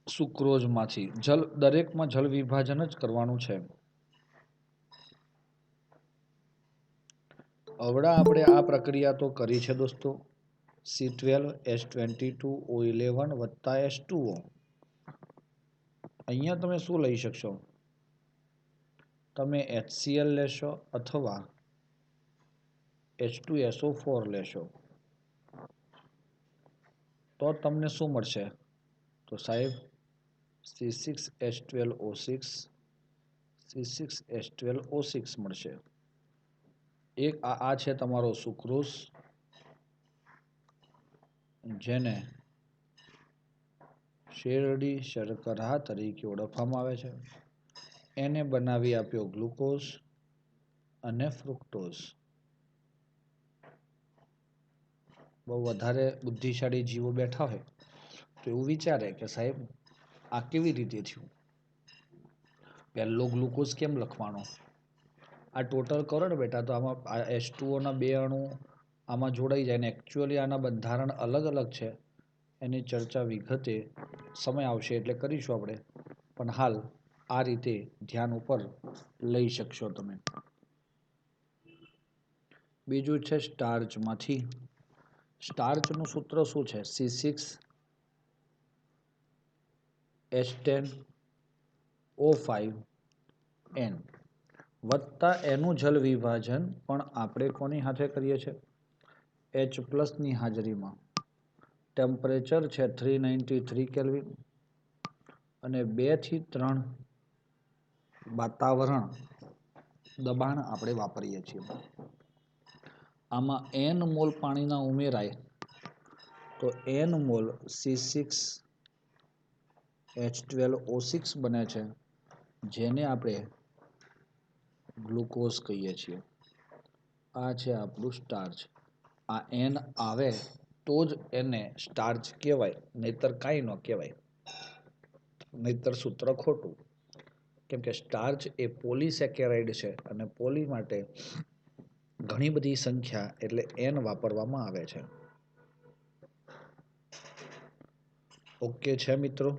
સુક્રોઝમાંથી. દરેકમાં જલ વિભાજન જ કરવાનું છે. હવડા આપણે આ પ્રક્રિયા તો કરી છે દોસ્તો. C12, H22, O11 વત્તા H2O. અહીંયા તમે શું લઈ શકશો? તમે HCl લેશો અથવા H2SO4 લેશો. તો તમને શું મળશે? તો સાહેબ C6H12O6, C6H12O6 મળશે. એક આ છે તમારો સુક્રોઝ, જેને શેરડી શર્કરા તરીકે ઓળખવામાં આવે છે. એને બનાવી આપ્યો ગ્લુકોઝ અને ફ્રુક્ટોઝ. બહુ વધારે બુદ્ધિશાળી જીવો બેઠા હોય તો એવું વિચારે કે સાહેબ આ કેવી રીતે થયું? પહેલો ગ્લુકોઝ કેમ લખવાનો? આ ટોટલ કરો ને બેટા તો આમાં H2O ના બે અણુ આમાં જોડાઈ જાય ને એકચ્યુઅલી આના બંધારણ અલગ અલગ છે. એની ચર્ચા વિગતે સમય આવશે એટલે કરીશું આપણે. પણ હાલ આ રીતે ધ્યાન ઉપર લઈ શકશો તમે. બીજું છે સ્ટાર્ચમાંથી. સ્ટાર્ચનું સૂત્ર શું છે? C6H10O5N વત્તા એનું જલ વિભાજન પણ આપણે કોની સાથે કરીએ છીએ? H+ ની હાજરીમાં. ટેમ્પરેચર છે 393 કેલ્વિન અને 2 થી 3 વાતાવરણ દબાણ આપણે વાપરીએ છીએ. આમાં N મોલ પાણીના ઉમેરાય તો N મોલ C6H12O6 બને છે, જેને આપણે ગ્લુકોઝ કહીએ છીએ. આ છે આપણું સ્ટાર્ચ. આ N આવે તો જ એને સ્ટાર્ચ કહેવાય, નહીતર કાંઈ ન કહેવાય. નહીતર સૂત્ર ખોટું. કેમ કે સ્ટાર્ચ એ પોલીસેકેરાઇડ છે અને પોલી માટે ઘણી બધી સંખ્યા એટલે N વાપરવામાં આવે છે. ઓકે છે મિત્રો?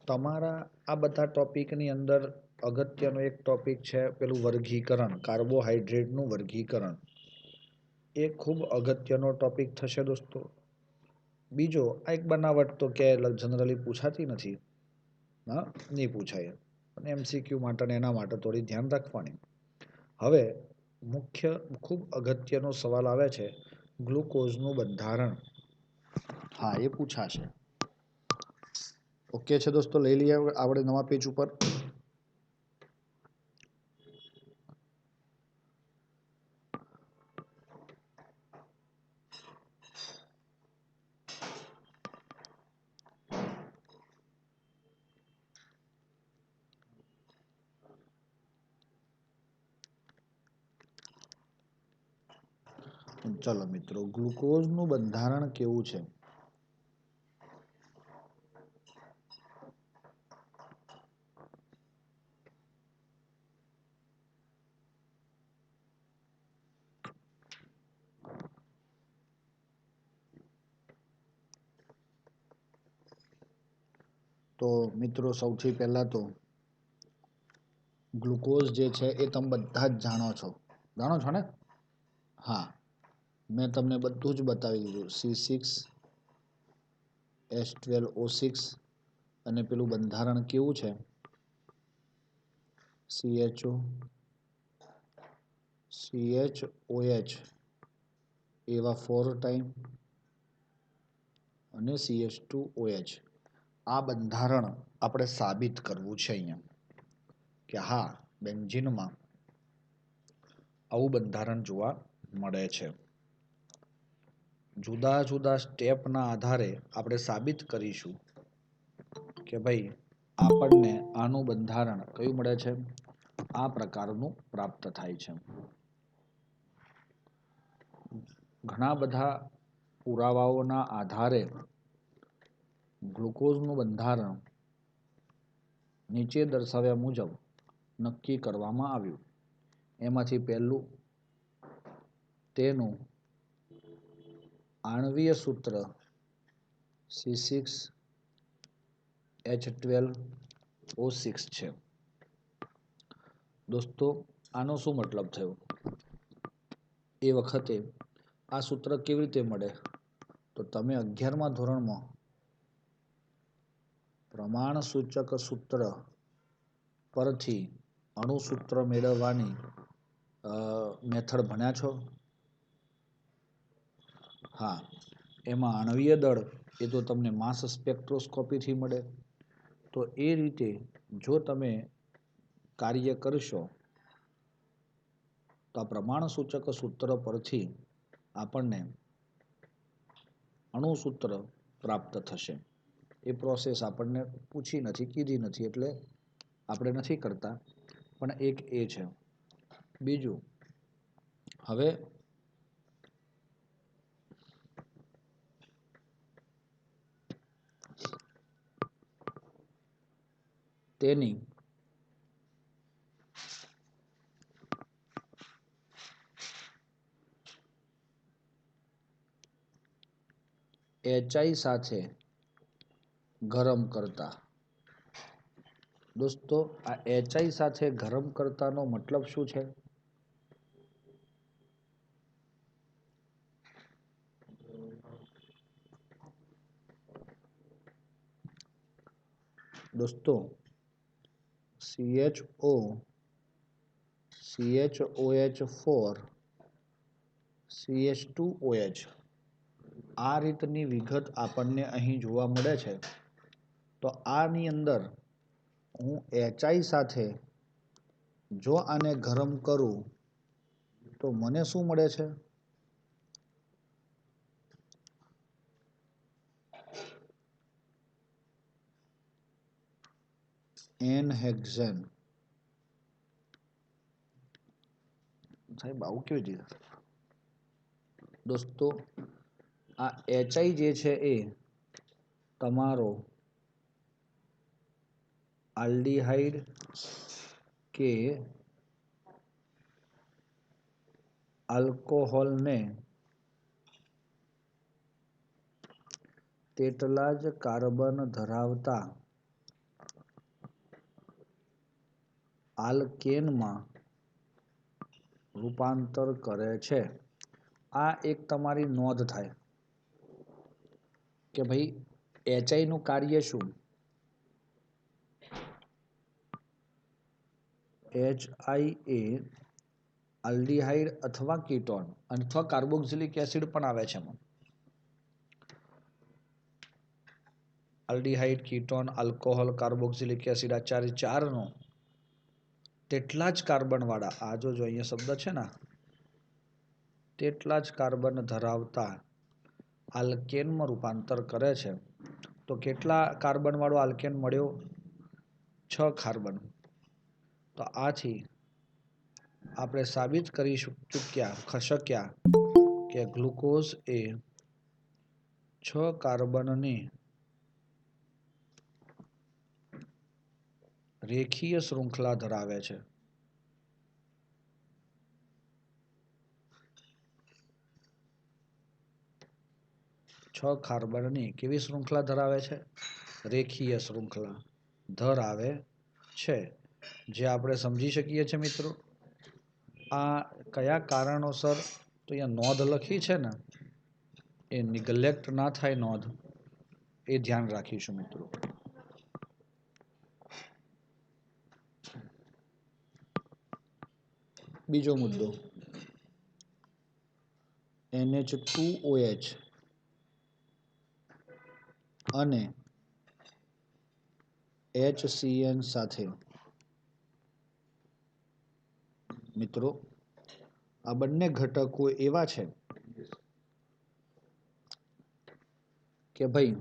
તમારા આ બધા ટોપિકની અંદર અગત્યનો એક ટોપિક છે પેલું વર્ગીકરણ, કાર્બોહાઈડ્રેટનું વર્ગીકરણ. એ ખૂબ અગત્યનો ટોપિક થશે દોસ્તો. બીજો આ એક બનાવટ તો કે જનરલી પૂછાતી નથી, હા નહીં પૂછાય, અને MCQ માટે ને એના માટે થોડી ધ્યાન રાખવાની. હવે મુખ્ય ખૂબ અગત્યનો સવાલ આવે છે, ગ્લુકોઝનું બંધારણ. હા એ પૂછાશે. ઓકે છે દોસ્તો, લઈ લઈએ આપણે નવા પેજ ઉપર. ચલો મિત્રો, ગ્લુકોઝનું બંધારણ કેવું છે? તો મિત્રો સૌથી પહેલા તો ગ્લુકોઝ જે છે એ તમે બધા જ જાણો છો. જાણો છો ને? હા, મેં તમને બધું જ બતાવી દીધું. C6H12O6 અને પેલું બંધારણ કેવું છે? CHO, CHOH એવા 4 ટાઈમ અને CH2OH. આ બંધારણ આપણે સાબિત કરવું છે અહીંયા, કે હા બેન્ઝીનમાં આવું બંધારણ જોવા મળે છે. જુદા જુદા સ્ટેપના આધારે આપણે સાબિત કરીશું કે ભાઈ આપણને આનું બંધારણ કયું મળે છે, આ પ્રકારનું પ્રાપ્ત થાય છે. ઘણા બધા પુરાવાઓના આધારે ગ્લુકોઝનું બંધારણ નીચે દર્શાવ્યા મુજબ નક્કી કરવામાં આવ્યું. એમાંથી પહેલું, તેનું આણ્વીય સૂત્ર C6H12O6 છે. દોસ્તો આનો શું મતલબ થયો? એ વખતે આ સૂત્ર કેવી રીતે મળે? તો તમે 11મા ધોરણમાં પ્રમાણ સૂચક સૂત્ર પરથી અણુસૂત્ર મેળવવાની મેથડ ભણ્યા છો? હા, એમાં આણ્વીય દળ એ તો તમને માસ સ્પેક્ટ્રોસ્કોપીથી મળે. તો એ રીતે જો તમે કાર્ય કરશો તો આ પ્રમાણ સૂચક સૂત્ર પરથી આપણને અણુસૂત્ર પ્રાપ્ત થશે. એ પ્રોસેસ આપણને પૂછી નથી, કીધી નથી, એટલે આપણે નથી કરતા, પણ એક એ છે. બીજું, હવે તેની HI સાથે ગરમ કરતા. દોસ્તો આ HI સાથે ગરમ કરતાનો મતલબ શું છે? દોસ્તો CHO, CHOH4, CH2OH આ રીતની વિગત આપણને અહીં જોવા મળે છે. તો આની અંદર હું HI સાથે જો આને ગરમ કરું તો મને શું મળે છે? એનહેક્ઝેન. સાહેબ આવું કેવી રીતે? દોસ્તો આ HI જે છે એ તમારો આલ્ડીહાઇડ કે આલ્કોહોલને તેટલા જ કાર્બન ધરાવતા આલ્કેનમાં રૂપાંતર કરે છે. આ એક તમારી નોંધ થાય કે ભાઈ HI નું કાર્ય શું? HI એ આલ્ડીહાઇડ અથવા કીટોન અથવા કાર્બોક્સિલિક એસિડ પણ આવે છે. Aldehyde, ketone, alcohol, carboxylic acid આ ચારનો તેટલા જ કાર્બન વાળા આ જો અહીંયા શબ્દ છે ને તેટલા જ કાર્બન ધરાવતા આલ્કેનમાં રૂપાંતર કરે છે. તો કેટલા કાર્બન વાળો આલ્કેન મળ્યો? 6 કાર્બન. તો આથી આપણે સાબિત કરી શક્યા કે ગ્લુકોઝ એ 6 કાર્બનની રેખીય શૃંખલા ધરાવે છે. કાર્બનની કેવી શૃંખલા ધરાવે છે? રેખીય શૃંખલા ધરાવે છે. જે આપણે સમજી શકીએ છીએ મિત્રો. આ કયા કારણોસર તો અહીંયા નોંધ લખી છે ને એ નિગ્લેક્ટ ના થાય નોંધ એ ધ્યાન રાખીશું મિત્રો. બીજો મુદ્દો NH2OH અને HCN સાથે મિત્રો આ બંને ઘટકો એવા છે કે ભાઈ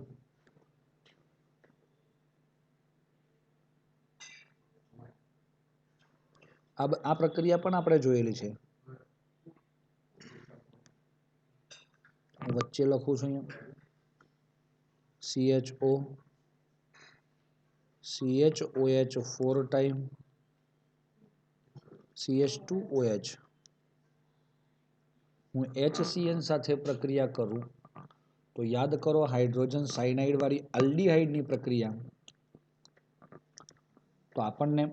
આ પ્રક્રિયા પણ આપણે જોયેલી છે. વચ્ચે લખું છું અહીંયા CHOH 4 ટાઈમ CH2OH હું HCN સાથે પ્રક્રિયા કરું તો યાદ કરો હાઇડ્રોજન સાયનાઇડ વાળી આલ્ડીહાઇડની પ્રક્રિયા તો આપણને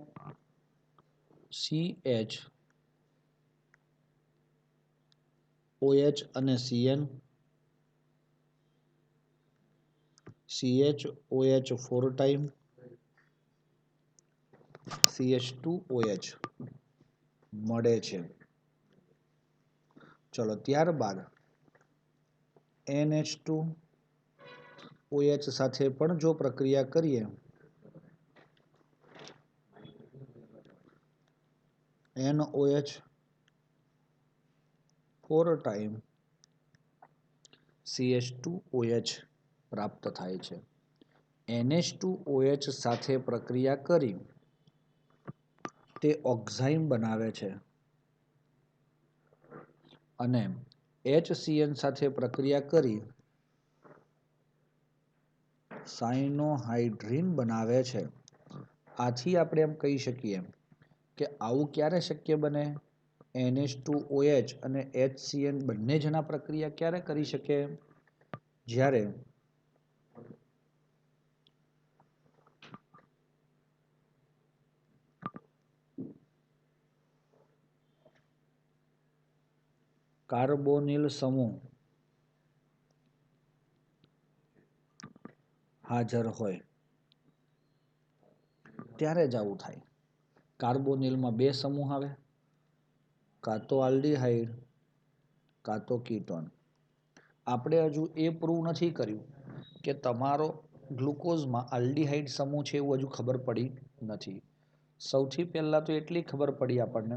CHOH અને CHOH 4 ટાઈમ CH2OH મળે છે. ચલો ત્યારબાદ NH2OH સાથે પણ જો પ્રક્રિયા કરીએ NOH 4 ટાઈમ CH2OH પ્રાપ્ત થાય છે. NH2OH સાથે પ્રક્રિયા કરી તે ઓક્ઝાઇમ બનાવે છે અને HCN સાથે પ્રક્રિયા કરી સાયનોહાઇડ્રીન બનાવે છે. આથી આપણે એમ કહી શકીએ કે આવું ક્યારે શક્ય બને? NH2OH અને HCN બંને જણા પ્રક્રિયા ક્યારે કરી શકે? જ્યારે કાર્બોનિલ સમૂહ હાજર હોય ત્યારે જ આવું થાય. કાર્બોનિલમાં 2 સમૂહ આવે, કાં તો આલ્ડીહાઇડ કાં તો કીટોન. આપણે હજુ એ પ્રૂવ નથી કર્યું કે તમારો ગ્લુકોઝમાં આલ્ડીહાઇડ સમૂહ છે એવું હજુ ખબર પડી નથી. સૌથી પહેલા તો એટલી ખબર પડી આપણને.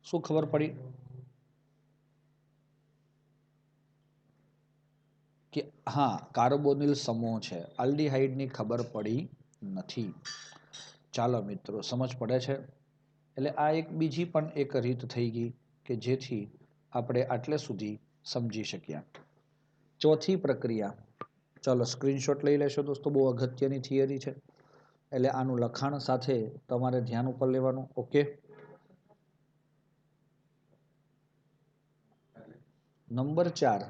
શું ખબર પડી? કે હા કાર્બોનિલ સમૂહ છે, આલ્ડીહાઇડની ખબર પડી નથી. ચાલો મિત્રો સમજ પડે છે. એટલે આ એક બીજી પણ એક રીત થઈ ગઈ કે જેથી આપણે આટલે સુધી સમજી શક્યા. ચોથી પ્રક્રિયા, ચાલો સ્ક્રીનશોટ લઈ લેશો દોસ્તો, બહુ અગત્યની થિયરી છે એટલે આનું લખાણ સાથે તમારે ધ્યાન ઉપર લેવાનું. ઓકે, નંબર 4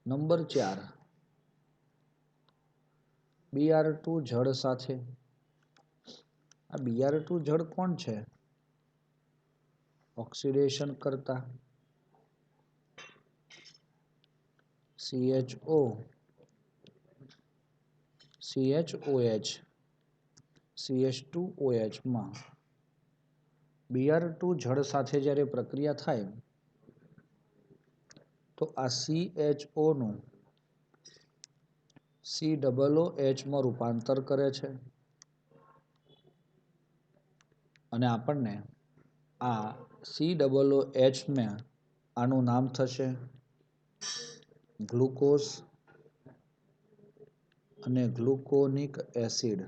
નંબર 4 Br2 જળ સાથે આ Br2 જળ કોણ છે? ઓક્સિડેશન કરતા CHO CHOH CH2OH માં Br2 જળ સાથે જ્યારે પ્રક્રિયા થાય તો આ CHO નું COOH માં રૂપાંતર કરે છે અને આપણને આ COOH ને આનું નામ થશે ગ્લુકોઝ અને ગ્લુકોનિક એસિડ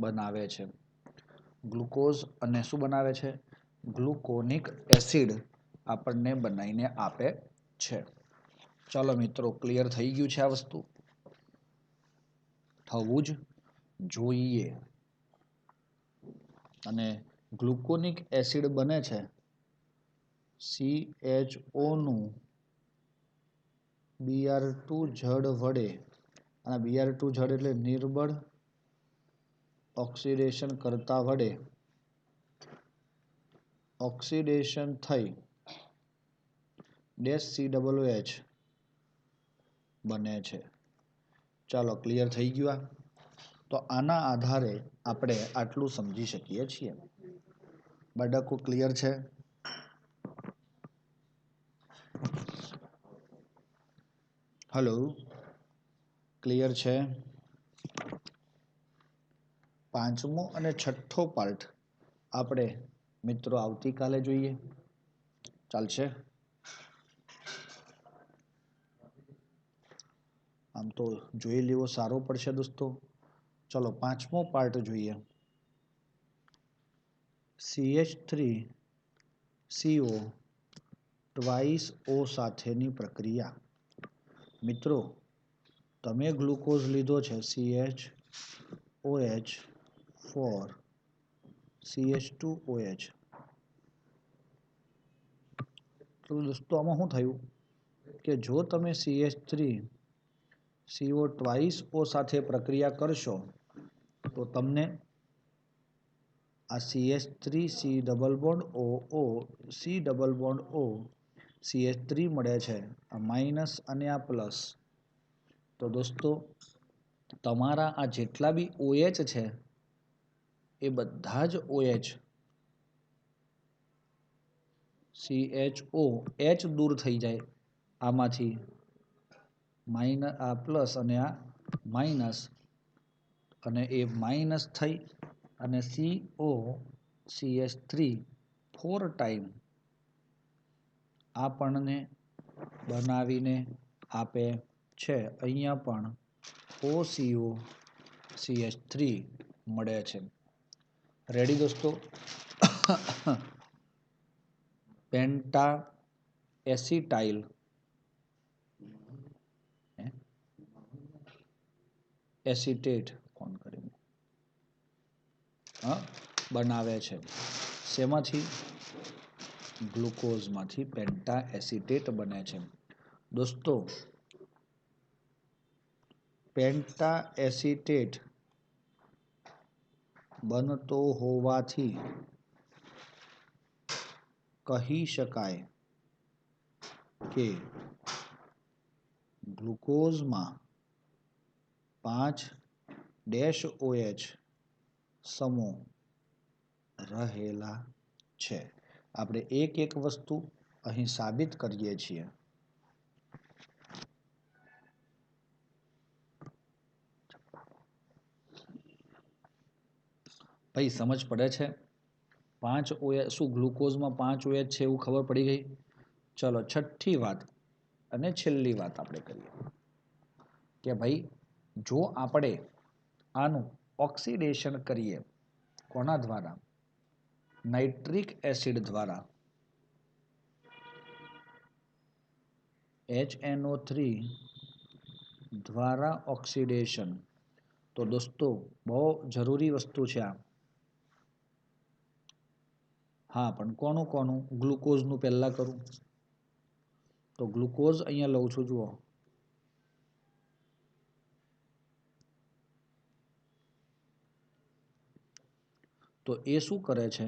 બનાવે છે. ગ્લુકોઝ અને શું બનાવે છે? ગ્લુકોનિક એસિડ આપણને બનાવીને આપે છે. ચાલો મિત્રો, ક્લિયર થઈ ગયું છે આ વસ્તુ? થવું જ જોઈએ. અને ગ્લુકોનિક એસિડ બને છે CHO નું Br2 જળ વડે, અને Br2 જળ એટલે નિર્બળ ઓક્સિડેશન કરતા વડે ઓક્સિડેશન થઈ COOH બને છે. ચાલો, ક્લિયર થઈ ગયું? તો આના આધારે આપણે આટલું સમજી શકીએ છીએ. બાળકો, ક્લિયર છે? હલો, ક્લિયર છે? પાંચમો અને છઠ્ઠો પાર્ટ આપણે મિત્રો આવતીકાલે જોઈએ. ચાલશે? આમ તો જોઈ લેવો સારો પડશે દોસ્તો. ચલો, પાંચમો પાર્ટ જોઈએ. CH3CO ટ્વાઇસ O સાથેની પ્રક્રિયા. મિત્રો, તમે ગ્લુકોઝ લીધો છે CHOH for CH2OH. તો દોસ્તો આમાં શું થયું કે જો તમે CH3CO ટ્વાઇસ O સાથે પ્રક્રિયા કરશો તો તમને આ CH3 C double bond OO C double bond O CH3 મળે છે. આ માઇનસ અને આ પ્લસ. તો દોસ્તો, તમારા આ જેટલા બી OH છે એ બધા જ OH CHO H દૂર થઈ જાય આમાંથી, માઇનસ આ પ્લસ અને આ માઇનસ, અને એ માઇનસ થઈ અને COCH3 4 ટાઈમ આપણને બનાવીને આપે છે. અહીંયા પણ OCOCH3 મળે છે. રેડી દોસ્તો? પેન્ટા એસિટાઇલ એસિટેટ બનાવે છે. શેમાંથી? ગ્લુકોઝમાંથી પેન્ટા એસિટેટ બને છે. દોસ્તો, પેન્ટા એસિટેટ બનતો હોવાથી કહી શકાય કે ગ્લુકોઝમાં 5-OH સમૂહ રહેલા છે. આપણે એક એક વસ્તુ અહીં સાબિત કરીએ છીએ. ભાઈ, સમજ પડે છે? 5OH શું ગ્લુકોઝમાં 5OH છે એવું ખબર પડી ગઈ? ચલો, છઠ્ઠી વાત અને છેલ્લી વાત આપણે કરીએ કે ભાઈ, જો આપણે આનું ઓક્સિડેશન કરીએ કોના દ્વારા? નાઇટ્રિક એસિડ દ્વારા, HNO3 દ્વારા ઓક્સિડેશન. તો દોસ્તો, બહુ જરૂરી વસ્તુ છે આ. હા, પણ કોનું ગ્લુકોઝનું પહેલા કરું તો ગ્લુકોઝ અહીંયા લઉં છું. જુઓ, તો એ શું કરે છે?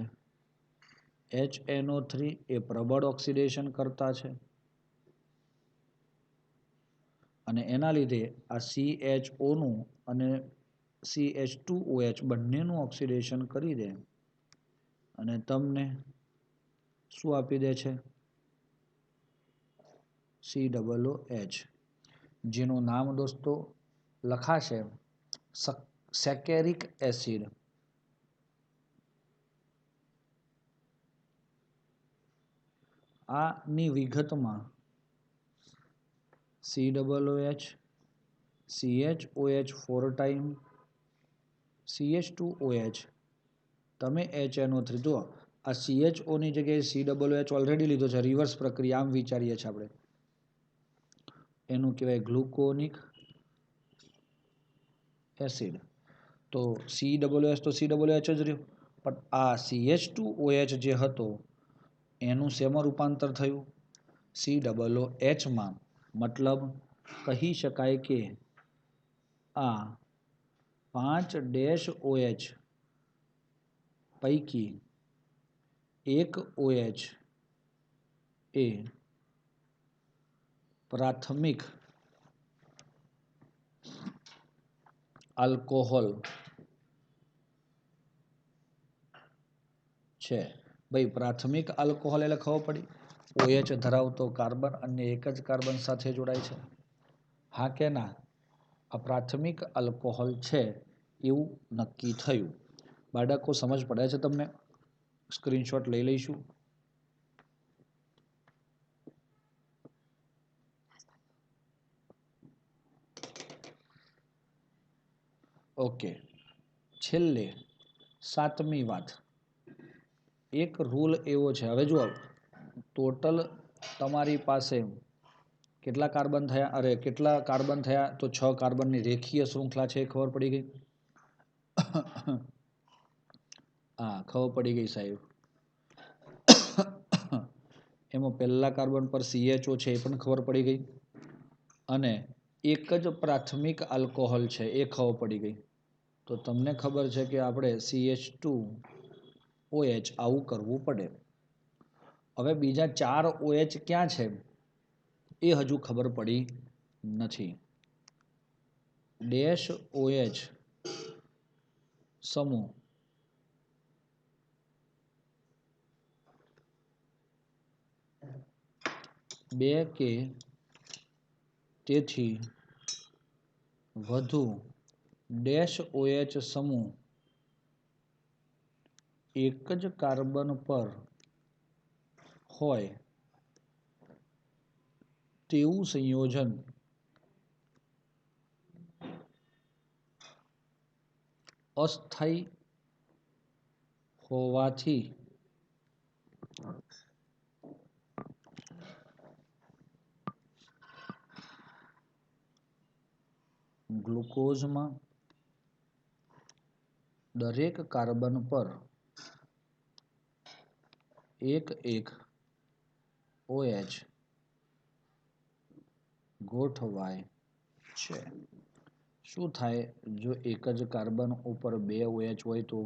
HNO3 એ પ્રબળ ઓક્સિડેશન કરતા છે અને એના લીધે આ CHO નું અને CH2OH બંનેનું ઓક્સિડેશન કરી દે અને તમને શું આપી દે છે? COOH, જેનું નામ દોસ્તો લખાશે સેકેરિક એસિડ. આની વિગતમાં COOH, CHOH 4 ટાઈમ, CH2OH, તમે HNO3 જુઓ, આ CHO ની જગ્યાએ COOH ઓલરેડી લીધો છે, રિવર્સ પ્રક્રિયા આમ વિચારીએ છીએ આપણે. એનું કહેવાય ગ્લુકોનિક એસિડ. તો COOH તો COOH જ રહ્યું, પણ આ CH2OH જે હતો એનું શેમાં રૂપાંતર થયું? COOH માં. મતલબ કહી શકાય કે આ 5 OH પૈકી એક OH એ પ્રાથમિક આલ્કોહોલ છે. ભાઈ પ્રાથમિક આલ્કોહોલ એટલે ખબર પડી, OH ધરાવતો કાર્બન અને એક જ કાર્બન સાથે જોડાય છે. હા કે ના? આ પ્રાથમિક આલ્કોહોલ છે એવું નક્કી થયું. બાળકો સમજ પડે છે તમને? સ્ક્રીનશોટ લઈ લઈશું. ઓકે, છેલ્લે 7મી વાત, એક રૂલ એવો છે. હવે જુઓ, ટોટલ તમારી પાસે કેટલા કાર્બન થયા? અરે કેટલા કાર્બન થયા? તો 6 કાર્બનની રેખીય શૃંખલા છે, ખબર પડી ગઈ? હા, ખબર પડી ગઈ સાહેબ. એમાં પહેલા કાર્બન પર CHO છે એ પણ ખબર પડી ગઈ અને એક જ પ્રાથમિક આલ્કોહોલ છે એ ખબર પડી ગઈ. તો તમને ખબર છે કે આપણે CH2OH આવું કરવું પડે. હવે બીજા 4 OH ક્યાં છે એ હજુ ખબર પડી નથી. -OH સમૂહ બે કે તેથી વધુ -OH સમૂહ એક જ કાર્બન પર હોય તેવું સંયોજન અસ્થાયી હોવાથી ગ્લુકોઝમાં દરેક કાર્બન પર એક OH ગોઠવાય છે. શું થાય જો એક જ કાર્બન ઉપર 2 OH હોય તો?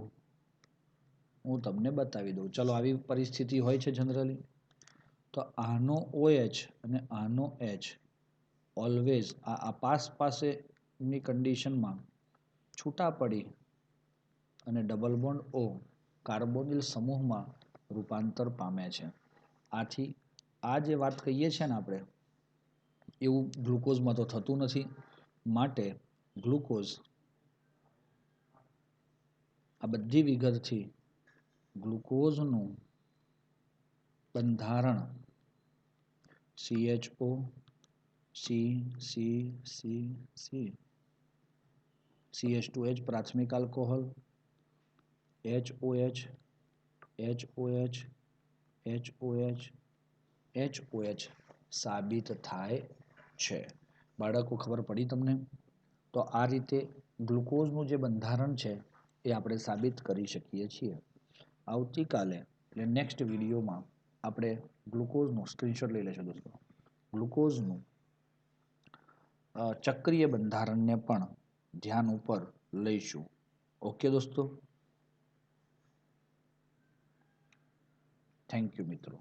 હું તમને બતાવી દઉં. ચલો, આવી પરિસ્થિતિ હોય છે જનરલી. તો આનો OH અને આનો H ઓલવેઝ આ પાસેની કન્ડિશનમાં છૂટા પડી અને ડબલ બોન્ડ O કાર્બોનિલ સમૂહમાં રૂપાંતર પામે છે. આથી આ જે વાત કહીએ છીએ ને આપણે, એવું ગ્લુકોઝમાં તો થતું નથી. માટે ગ્લુકોઝ આ બધી વિગતથી ગ્લુકોઝનું બંધારણ CHO, CH2H પ્રાથમિક આલ્કોહોલ, HOH, સાબિત થાય છે. બાળકો ખબર પડી તમને? તો આ રીતે ગ્લુકોઝનું જે બંધારણ છે એ આપણે સાબિત કરી શકીએ છીએ. આવતીકાલે એટલે નેક્સ્ટ વિડીયોમાં આપણે ગ્લુકોઝનું સ્ક્રીનશોટ લઈ લેશું દોસ્તો. ગ્લુકોઝનું ચક્રીય બંધારણને પણ ધ્યાન ઉપર લઈશું. ઓકે દોસ્તો? થેન્ક યુ મિત્રો.